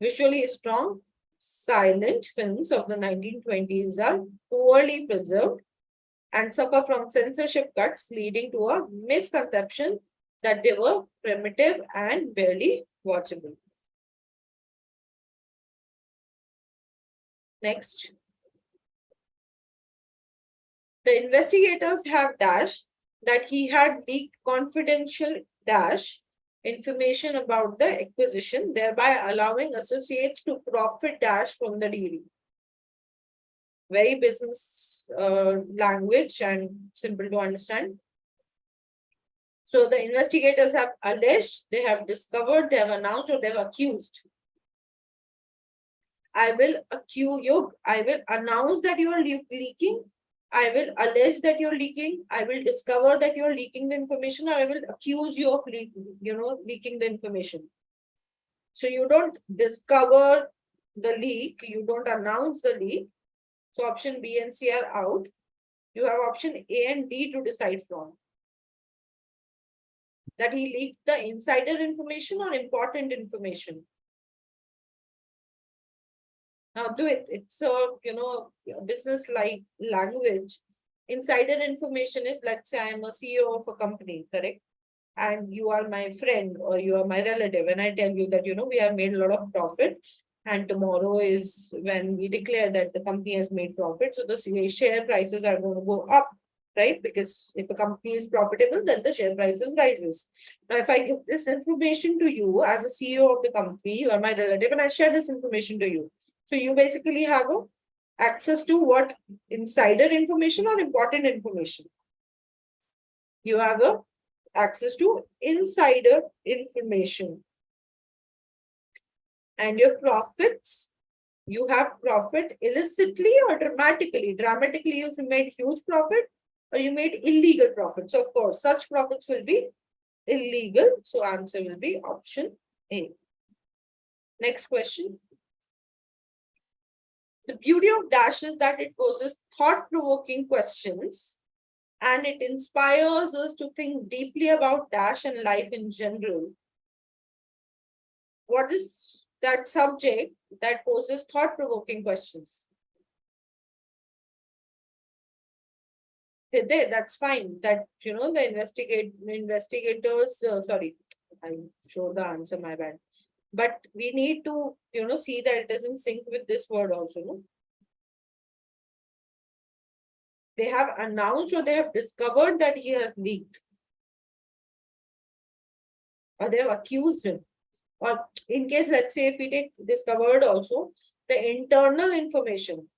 visually strong. Silent films of the 1920s are poorly preserved and suffer from censorship cuts, leading to a misconception that they were primitive and barely watchable. Next. The investigators have dashed that he had leaked confidential dash information about the acquisition, thereby allowing associates to profit dash from the deal. Very business language and simple to understand. So the investigators have alleged, they have discovered, they have announced, or they have accused. I will accuse you, I will announce that you are leaking, I will allege that you're leaking, I will discover that you're leaking the information, or I will accuse you of leaking the information. So you don't discover the leak, you don't announce the leak. So option B and C are out. You have option A and D to decide from. That he leaked the insider information or important information. Now do it. It's a business like language. Insider information is, let's say I'm a CEO of a company, correct? And you are my friend or you are my relative, and I tell you that we have made a lot of profit, and tomorrow is when we declare that the company has made profit. So the share prices are going to go up, right? Because if a company is profitable, then the share prices rises. Now, if I give this information to you as a CEO of the company, you are my relative, and I share this information to you. So you basically have access to what? Insider information or important information. You have access to insider information. And your profits, you have profit illicitly or dramatically. Dramatically, you made huge profit or you made illegal profit. So of course, such profits will be illegal. So answer will be option A. Next question. The beauty of Dash is that it poses thought-provoking questions and it inspires us to think deeply about Dash and life in general. What is that subject that poses thought-provoking questions? That's fine. That the investigators. Sorry, I showed the answer. My bad. But we need to see that it doesn't sync with this word also. No? They have announced or they have discovered that he has leaked, or they have accused him. Or in case, let's say, if we take discovered also, the internal information.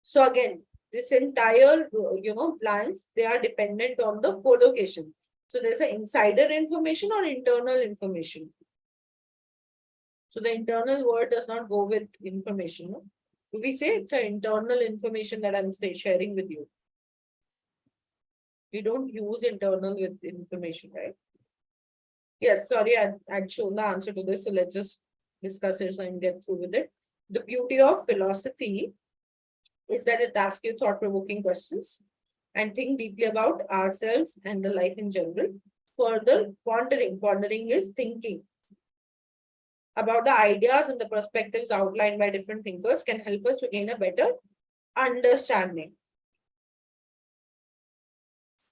So again, this entire, blanks, they are dependent on the collocation. So there's an insider information or internal information. So the internal word does not go with information. No? We say it's an internal information that I'm sharing with you. We don't use internal with information, right? Yes, sorry, I'd shown the answer to this. So let's just discuss it and get through with it. The beauty of philosophy is that it asks you thought-provoking questions and think deeply about ourselves and the life in general. Further, pondering. Pondering is thinking about the ideas and the perspectives outlined by different thinkers can help us to gain a better understanding.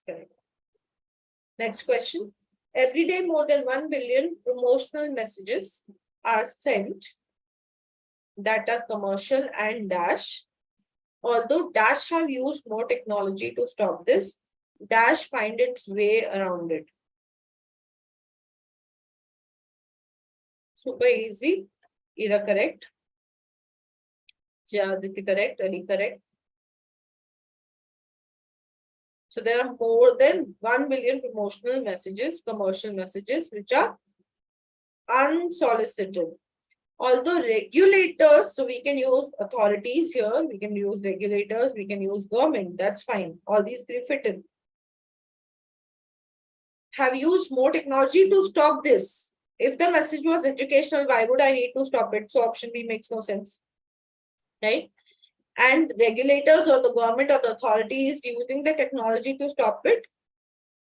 Okay. Next question. Every day, more than 1 billion promotional messages are sent that are commercial and Dash. Although Dash have used more technology to stop this, Dash find its way around it. Super easy. Ira correct. Jaditi correct. Ali correct. So there are more than 1 billion promotional messages, commercial messages, which are unsolicited. Although regulators, so we can use authorities here, we can use regulators, we can use government, that's fine. All these three fit in. Have used more technology to stop this. If the message was educational, why would I need to stop it? So option B makes no sense, right? And regulators or the government or the authority is using the technology to stop it.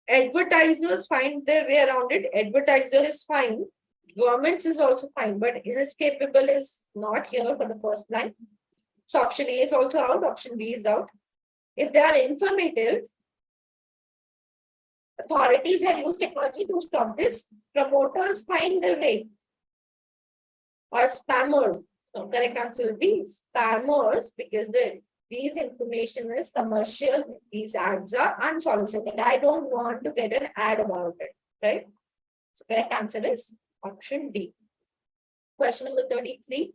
Advertisers find their way around it. Advertiser is fine. Governments is also fine, but inescapable is not here for the first line. So option A is also out. Option B is out. If they are informative, authorities have used technology to stop this. Promoters find their way. Or spammers. So correct answer will be spammers because these information is commercial. These ads are unsolicited. I don't want to get an ad about it. right? So correct answer is option D. Question number 33.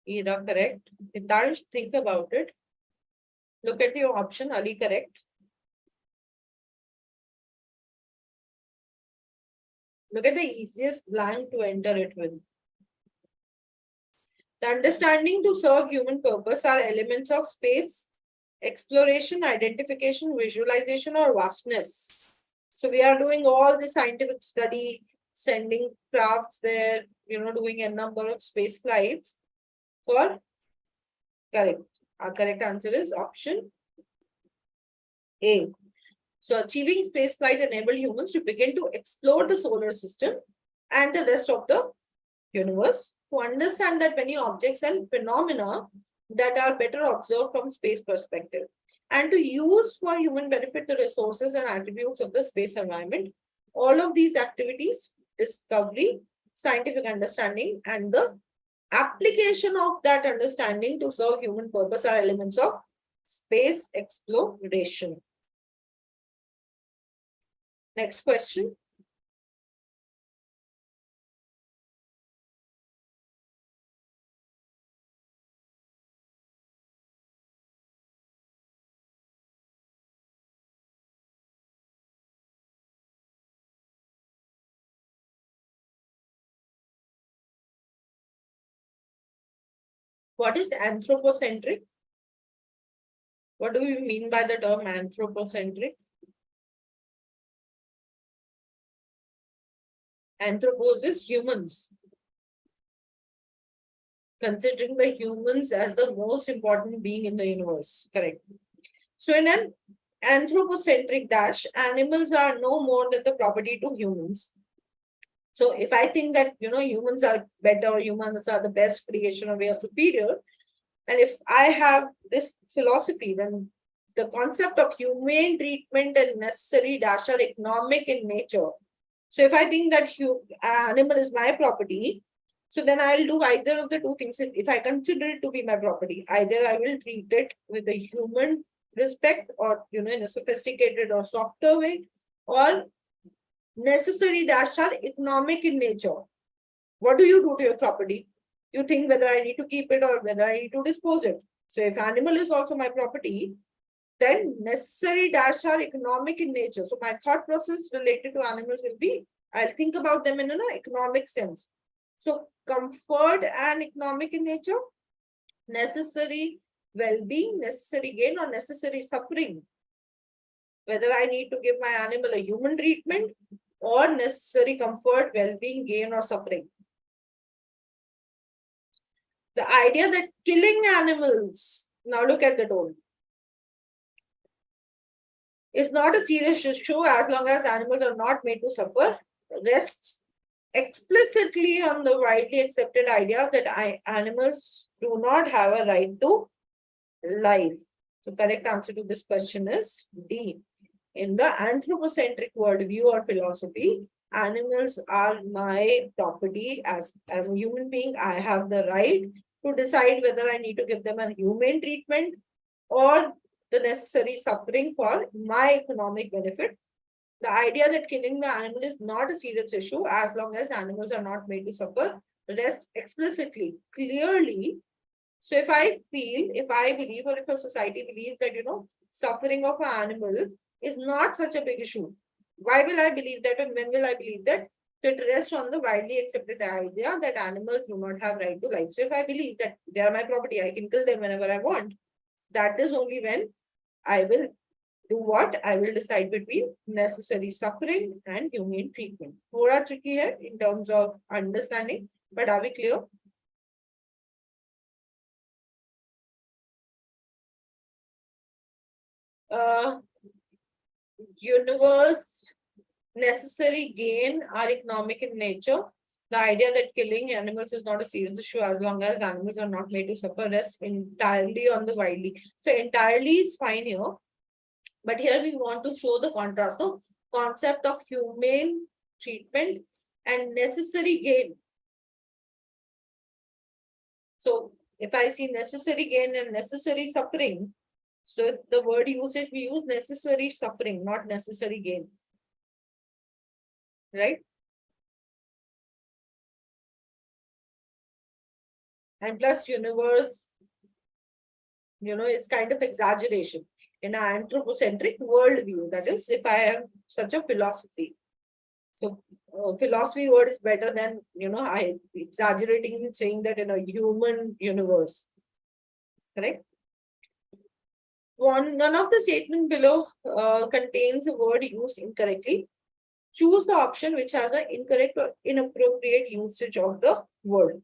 Ira, correct. Hitash, think about it. Look at your option, Ali, correct. Look at the easiest blank to enter it with. The understanding to serve human purpose are elements of space, exploration, identification, visualization, or vastness. So we are doing all the scientific study, sending crafts there, doing a number of space flights for correct. Our correct answer is option A. So achieving spaceflight enabled humans to begin to explore the solar system and the rest of the universe to understand that many objects and phenomena that are better observed from space perspective and to use for human benefit the resources and attributes of the space environment. All of these activities, discovery, scientific understanding, and the application of that understanding to serve human purpose are elements of space exploration. Next question. What is anthropocentric? What do you mean by the term anthropocentric? Anthropos is humans. Considering the humans as the most important being in the universe. Correct. So in an anthropocentric dash, animals are no more than the property to humans. So if I think that, humans are better, humans are the best creation or we are superior, and if I have this philosophy, then the concept of humane treatment and necessary dash are economic in nature. So if I think that animal is my property, so then I'll do either of the two things. If I consider it to be my property, either I will treat it with a human respect or, in a sophisticated or softer way, or necessary dash are economic in nature. What do you do to your property? You think whether I need to keep it or whether I need to dispose it. So if animal is also my property, then necessary dash are economic in nature. So my thought process related to animals will be, I'll think about them in an economic sense. So comfort and economic in nature, necessary well-being, necessary gain or necessary suffering. Whether I need to give my animal a human treatment or necessary comfort, well-being, gain or suffering. The idea that killing animals, now look at the tone, is not a serious issue as long as animals are not made to suffer, rests explicitly on the widely accepted idea that animals do not have a right to life. The correct answer to this question is D. In the anthropocentric worldview or philosophy, animals are my property. As a human being, I have the right to decide whether I need to give them a humane treatment or the necessary suffering for my economic benefit. The idea that killing the animal is not a serious issue as long as animals are not made to suffer rests explicitly, clearly. So if I believe, or if a society believes that, suffering of an animal is not such a big issue, why will I believe that and when will I believe that? So it rests on the widely accepted idea that animals do not have right to life. So if I believe that they are my property, I can kill them whenever I want, that is only when I will do what? I will decide between necessary suffering and humane treatment. More tricky here in terms of understanding, but are we clear? Universe necessary gain are economic in nature. The idea that killing animals is not a serious issue as long as animals are not made to suffer rests entirely on the widely. So entirely is fine here. But here we want to show the contrast. So concept of humane treatment and necessary gain. So if I see necessary gain and necessary suffering, so the word usage we use necessary suffering, not necessary gain. Right? And plus universe, is kind of exaggeration in an anthropocentric worldview. That is, if I have such a philosophy. So philosophy word is better than, I exaggerating and saying that in a human universe. Correct? None of the statement below contains a word used incorrectly. Choose the option which has an incorrect or inappropriate usage of the word.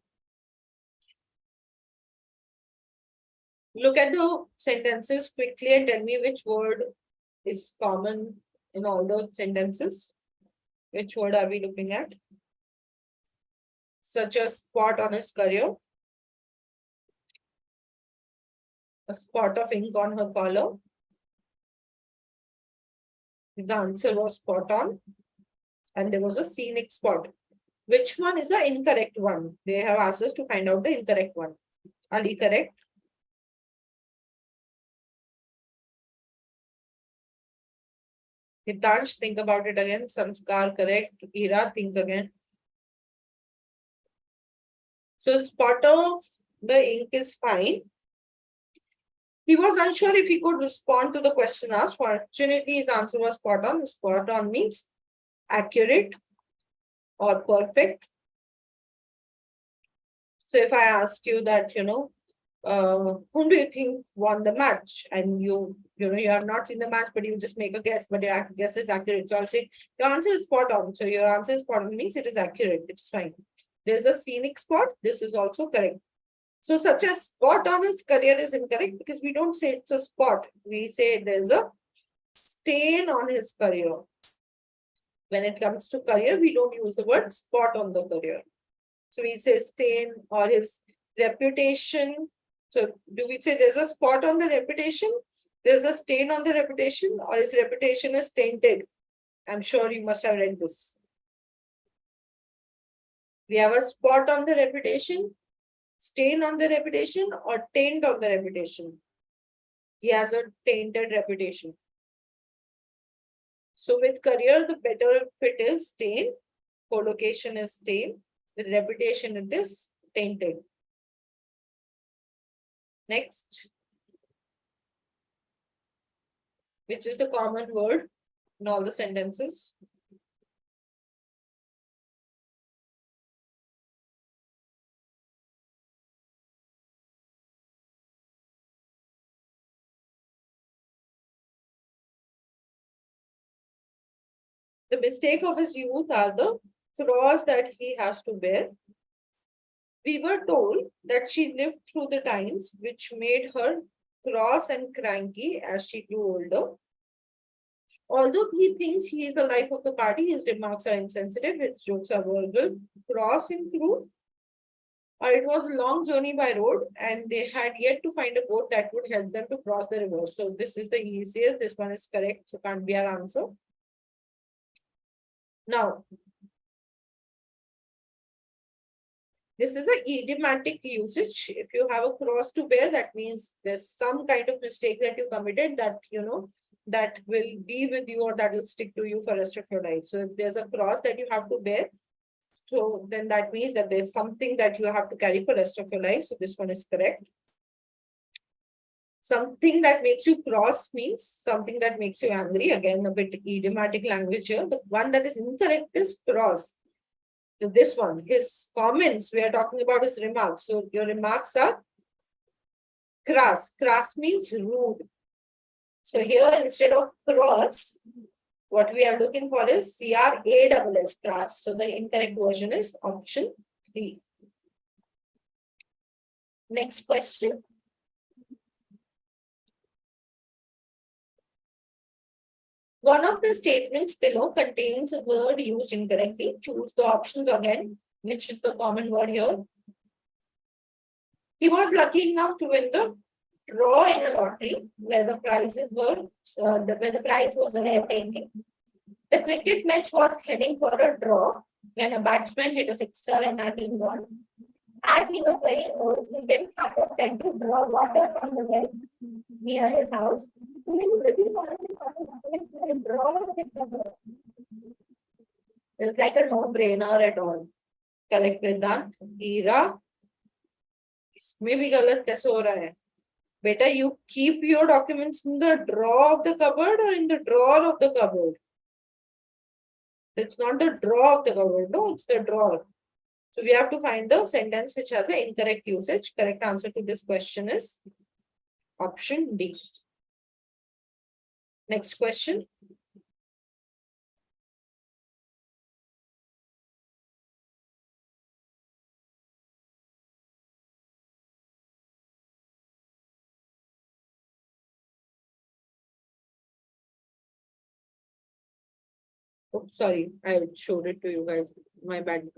Look at the sentences quickly and tell me which word is common in all the sentences. Which word are we looking at? Such a spot on his career. A spot of ink on her collar. The answer was spot on. And there was a scenic spot. Which one is the incorrect one? They have asked us to find out the incorrect one. Ali, correct? Hitansh, think about it again. Sanskar, correct. Ira, think again. So spot of the ink is fine. He was unsure if he could respond to the question asked. Fortunately, his answer was spot on. Spot on means accurate or perfect. So if I ask you that, whom do you think won the match? And you have not seen the match, but you just make a guess, but your guess is accurate. So I'll say your answer is spot on. So your answer is spot on means it is accurate. It's fine. There's a scenic spot. This is also correct. So such a spot on his career is incorrect because we don't say it's a spot. We say there's a stain on his career. When it comes to career, we don't use the word spot on the career. So we say stain or his reputation. So do we say there's a spot on the reputation? There's a stain on the reputation, or his reputation is tainted? I'm sure you must have read this. We have a spot on the reputation, stain on the reputation, or taint on the reputation. He has a tainted reputation. So with career, the better fit is stain. Collocation is stain. With reputation, it is tainted. Next. Which is the common word in all the sentences? The mistake of his youth are the cross that he has to bear. We were told that she lived through the times which made her cross and cranky as she grew older. Although he thinks he is the life of the party, his remarks are insensitive, his jokes are vulgar, cross and crude. Or it was a long journey by road and they had yet to find a boat that would help them to cross the river. So this is the easiest. This one is correct. So can't be our answer. Now, this is an idiomatic usage. If you have a cross to bear, that means there's some kind of mistake that you committed that, that will be with you or that will stick to you for the rest of your life. So if there's a cross that you have to bear, so then that means that there's something that you have to carry for the rest of your life. So this one is correct. Something that makes you cross means something that makes you angry. Again, a bit idiomatic language here. The one that is incorrect is cross. So this one, his comments, we are talking about his remarks. So your remarks are crass. Crass means rude. So here instead of cross, what we are looking for is CRASS, crass. So the incorrect version is option D. Next question. One of the statements below contains a word used incorrectly. Choose the options again, which is the common word here. He was lucky enough to win the draw in a lottery where the prizes were where the prize was a rare painting. The cricket match was heading for a draw when a batsman hit a sixer and our team won. As he was very old, he didn't have the time to draw water from the well near his house. He really wanted to draw it. It's like a no-brainer at all. Correct with that. Ira. इसमें भी गलत कैसे हो रहा है? Beta, you keep your documents in the drawer of the cupboard or in the drawer of the cupboard? It's not the drawer of the cupboard, no, it's the drawer. So we have to find the sentence which has an incorrect usage. Correct answer to this question is option D. Next question. Oh, sorry, I showed it to you guys. My bad.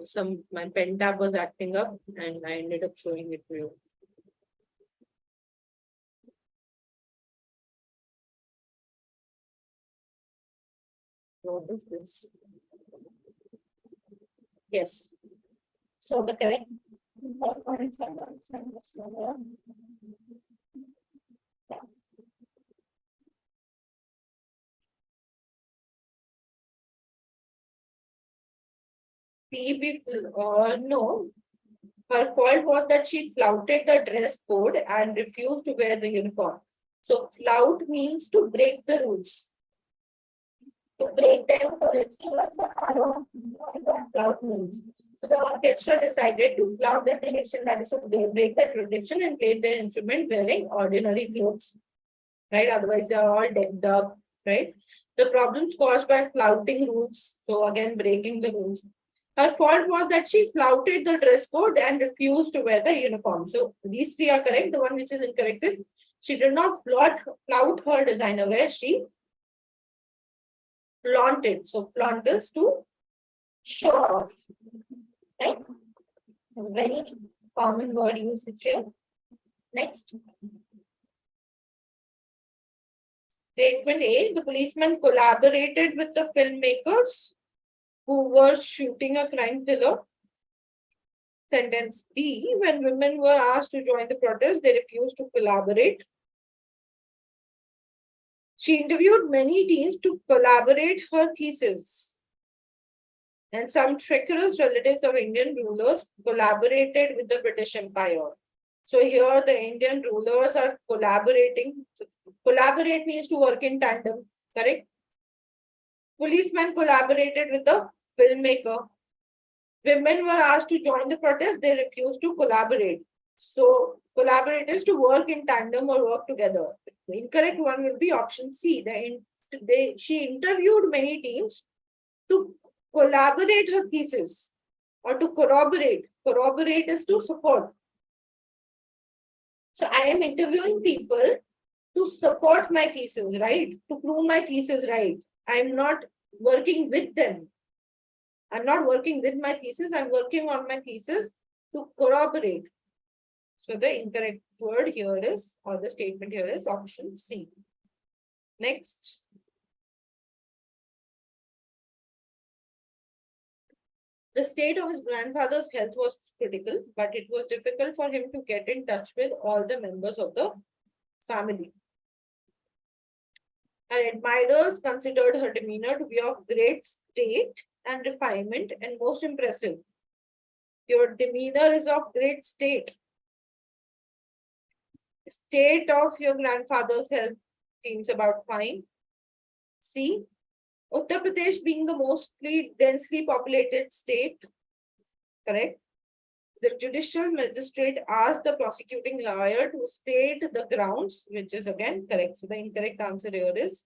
My pen tab was acting up and I ended up showing it to you. What is this? Yes. So the correct. No. Her fault was that she flouted the dress code and refused to wear the uniform. So flout means to break the rules. To break them, for it's what flout means. So the orchestra decided to flout the tradition, that is, they break the tradition and played their instrument wearing ordinary clothes. Right? Otherwise, they are all decked up, right? The problems caused by flouting rules. So again, breaking the rules. Her fault was that she flouted the dress code and refused to wear the uniform. So these three are correct. The one which is incorrect is she did not flout her designer wear. She flaunted. So flaunt is to show off. Right? A very common word used here. Next. Statement A, the policeman collaborated with the filmmakers who were shooting a crime thriller. Sentence B, when women were asked to join the protest, they refused to collaborate. She interviewed many teens to collaborate her thesis. And some treacherous relatives of Indian rulers collaborated with the British Empire. So here the Indian rulers are collaborating. Collaborate means to work in tandem, correct? Policemen collaborated with the filmmaker. Women were asked to join the protest, they refused to collaborate. So collaborate is to work in tandem or work together. The incorrect one will be option C. She interviewed many teams to collaborate her thesis or to corroborate. Corroborate is to support. So I am interviewing people to support my thesis, right? To prove my thesis right. I'm not working with them. I'm not working with my thesis. I'm working on my thesis to corroborate. So the incorrect word here is, or the statement here is option C. Next. The state of his grandfather's health was critical, but it was difficult for him to get in touch with all the members of the family. Her admirers considered her demeanor to be of great state and refinement and most impressive. Your demeanor is of great state. State of your grandfather's health seems about fine. C. Uttar Pradesh being the mostly densely populated state, correct? The judicial magistrate asked the prosecuting lawyer to state the grounds, which is again correct. So the incorrect answer here is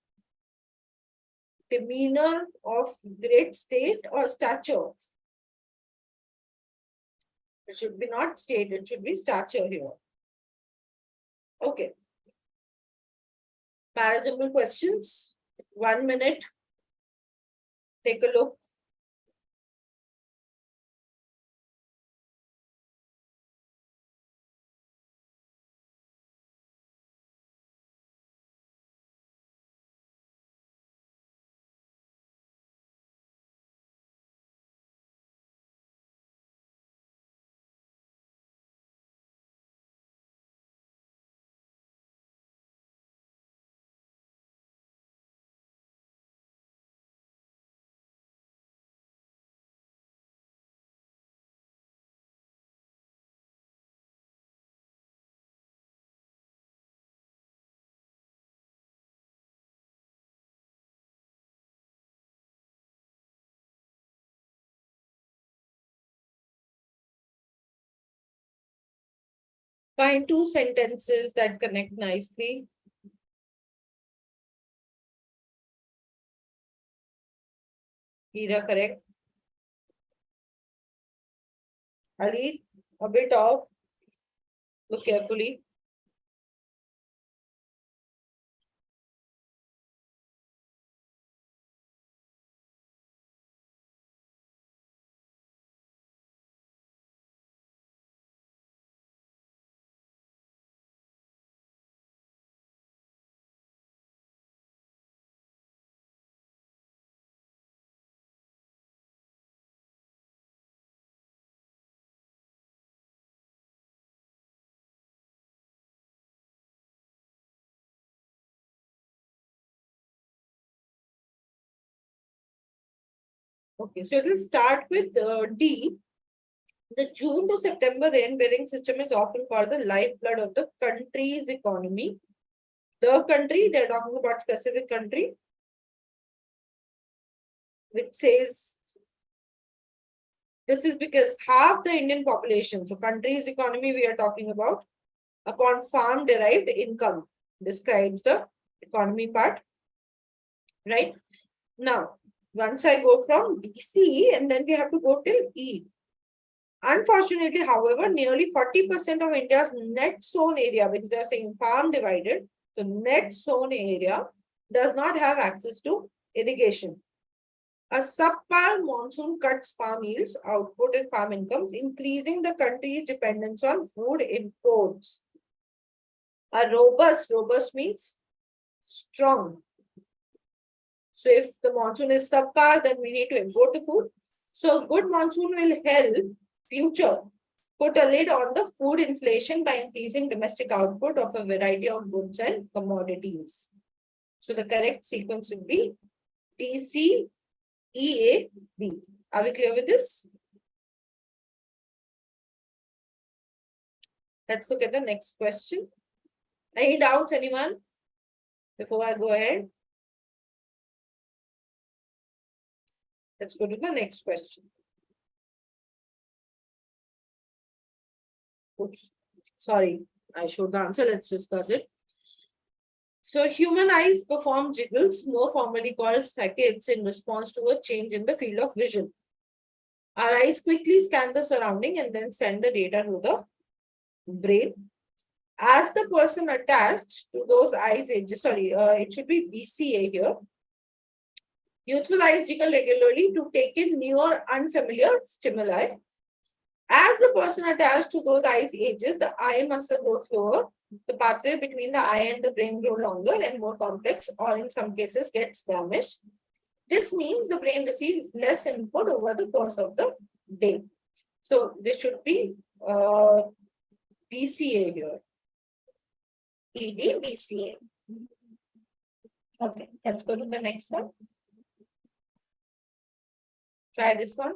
demeanor of great state or stature. It should be not state, it should be stature here. Okay. Parasymbol questions. 1 minute Take a look. Find two sentences that connect nicely. Hira, correct. Ali, a bit off. Look carefully. Okay, so it will start with D. The June to September rain-bearing system is often called the lifeblood of the country's economy. The country, they're talking about specific country, which says this is because half the Indian population, so country's economy we are talking about, upon farm derived income describes the economy part, right? Now, once I go from DC and then we have to go till E. Unfortunately, however, nearly 40% of India's net sown area, which they are saying farm divided, so net sown area does not have access to irrigation. A subpar monsoon cuts farm yields, output and farm incomes, increasing the country's dependence on food imports. A robust means strong. So if the monsoon is subpar, then we need to import the food. So good monsoon will help future put a lid on the food inflation by increasing domestic output of a variety of goods and commodities. So the correct sequence would be TCEAB. Are we clear with this? Let's look at the next question. Any doubts, anyone? Before I go ahead, let's go to the next question. Oops, sorry, I showed the answer. Let's discuss it. So human eyes perform jiggles, more formally called saccades, in response to a change in the field of vision. Our eyes quickly scan the surrounding and then send the data to the brain. As the person attached to those eyes, it should be BCA here. Youthful eyes jiggle regularly to take in new or unfamiliar stimuli. As the person attached to those eyes ages, the eye muscle goes slower. The pathway between the eye and the brain grow longer and more complex, or in some cases gets damaged. This means the brain receives less input over the course of the day. So this should be BCA here. BCA. Okay, let's go to the next one. Try this one.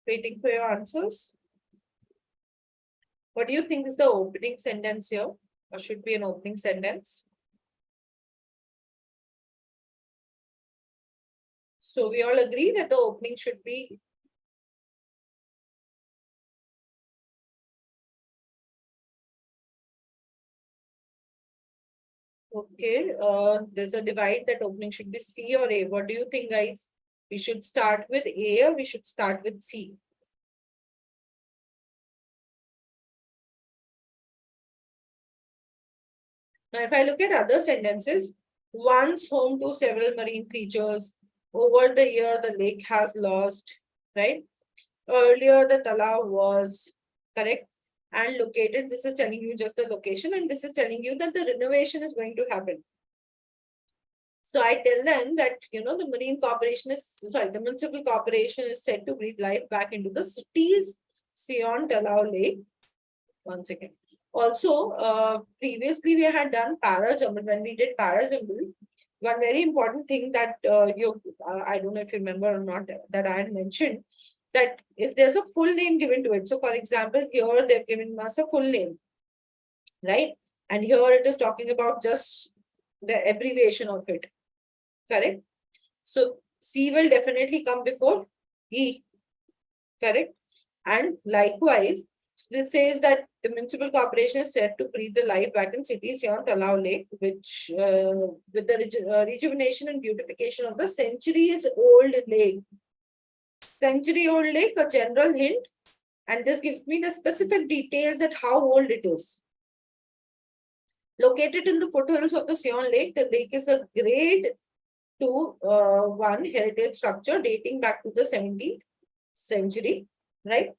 Waiting for your answers. What do you think is the opening sentence here? Or should be an opening sentence? So we all agree that the opening should be okay. There's a divide that opening should be C or A. What do you think, guys? We should start with A or we should start with C? Now, if I look at other sentences, once home to several marine creatures, over the year the lake has lost, right? Earlier the talab was correct and located. This is telling you just the location, and this is telling you that the renovation is going to happen. So I tell them that, the marine corporation is, sorry, the municipal corporation is said to breathe life back into the city's Sion Talao Lake. One second. Also, previously we had done parajumble. When we did parajumble, one very important thing that I don't know if you remember or not, that I had mentioned, that if there's a full name given to it. So for example, here they've given us a full name, right? And here it is talking about just the abbreviation of it, correct? So C will definitely come before E, correct? And likewise, this says that the municipal corporation is set to breathe the life back in cities beyond Talao Lake, which with the rejuvenation and beautification of the centuries-old lake. Century-old lake, a general hint, and this gives me the specific details that how old it is. Located in the foothills of the Sion Lake, the lake is a grade 2 heritage structure dating back to the 17th century, right?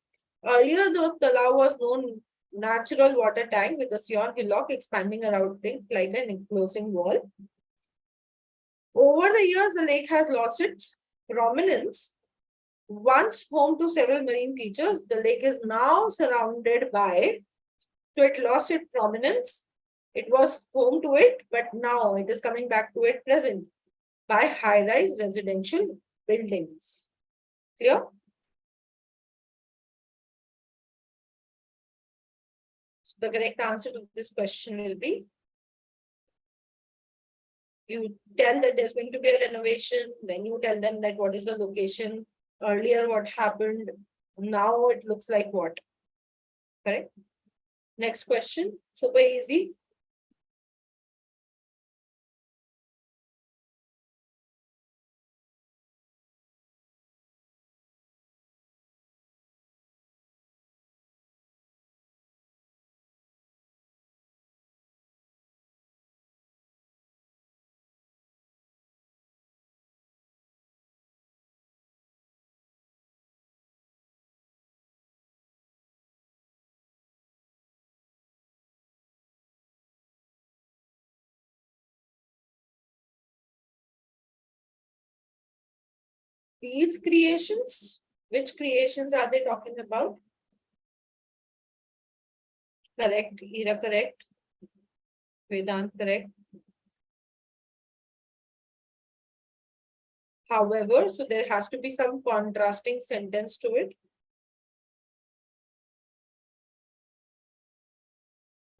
Earlier, the Talao was known natural water tank with a Sion hillock expanding around it like an enclosing wall. Over the years, the lake has lost its prominence. Once home to several marine creatures, the lake is now surrounded by, so it lost its prominence. It was home to it, but now it is coming back to it present by high-rise residential buildings. Clear? So the correct answer to this question will be, you tell that there's going to be a renovation, then you tell them that what is the location, earlier what happened, now it looks like what. Correct? Next question, super easy. These creations, which creations are they talking about? Correct, Ira correct, Vedant correct. However, so there has to be some contrasting sentence to it.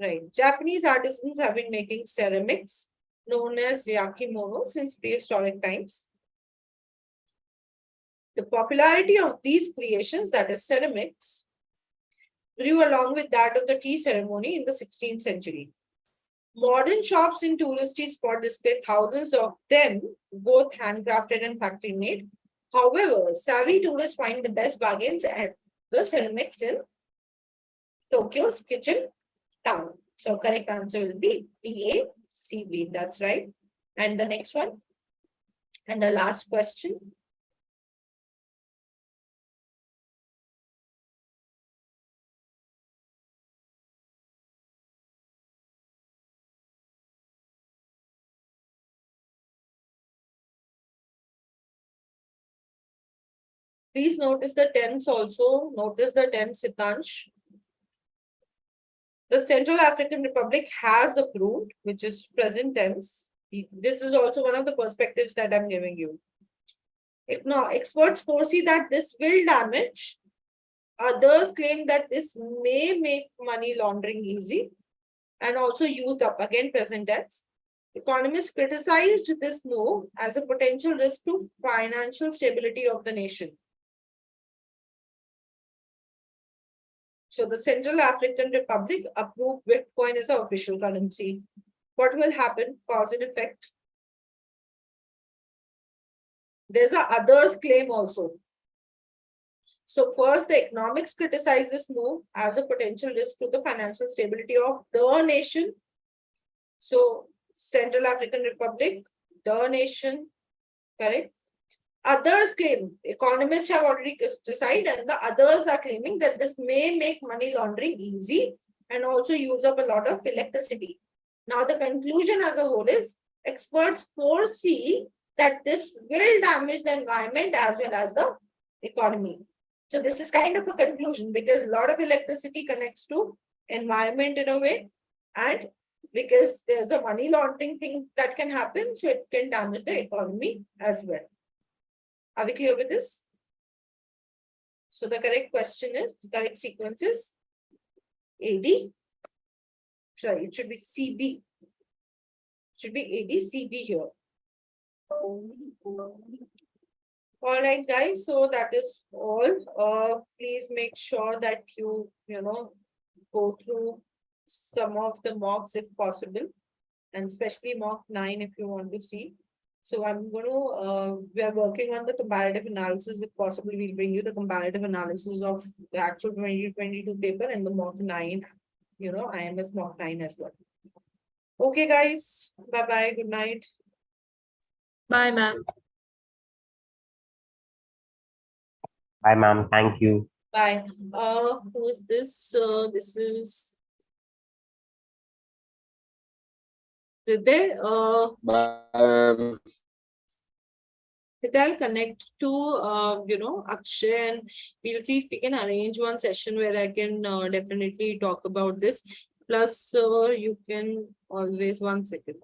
Right, Japanese artisans have been making ceramics known as yakimono since prehistoric times. The popularity of these creations, that is ceramics, grew along with that of the tea ceremony in the 16th century. Modern shops in touristy spot display thousands of them, both handcrafted and factory made. However, savvy tourists find the best bargains at the ceramics in Tokyo's kitchen town. So correct answer will be DACB. That's right. And the next one. And the last question. Please notice the tense also. Notice the tense, Sitansh. The Central African Republic has approved, which is present tense. This is also one of the perspectives that I'm giving you. If now experts foresee that this will damage Others claim that this may make money laundering easy and also used up, again present tense. Economists criticized this move as a potential risk to financial stability of the nation. So the Central African Republic approved Bitcoin as an official currency. What will happen? Cause and effect. There's a others claim also. So first, the economics criticize this move as a potential risk to the financial stability of the nation. So Central African Republic, the nation, correct? Others claim, economists have already criticized, and the others are claiming that this may make money laundering easy and also use up a lot of electricity. Now, the conclusion as a whole is experts foresee that this will damage the environment as well as the economy. So this is kind of a conclusion because a lot of electricity connects to environment in a way, and because there's a money laundering thing that can happen, so it can damage the economy as well. Are we clear with this? So the correct question is, the correct sequence is AD. Sorry, it should be CB. Should be AD, CB here. All right, guys. So that is all. Please make sure that you go through some of the mocks if possible, and especially mock 9 if you want to see. So I'm going to, we are working on the comparative analysis. If possible, we'll bring you the comparative analysis of the actual 2022 paper and the mock 9, IMS mock 9 as well. Okay, guys. Bye-bye. Good night. Bye, ma'am. Bye, ma'am. Thank you. Bye. Who is this? This is Hriday. I'll connect to Akshay, and we'll see if we can arrange one session where I can definitely talk about this. Plus, you can always 1 second.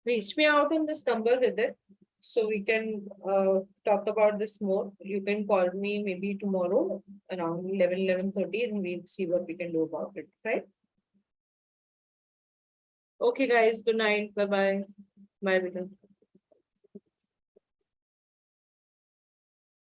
Reach me out on this number with it, so we can talk about this more. You can call me maybe tomorrow around 11:30, and we'll see what we can do about it, right? Okay, guys. Good night. Bye-bye. Bye, Vidya.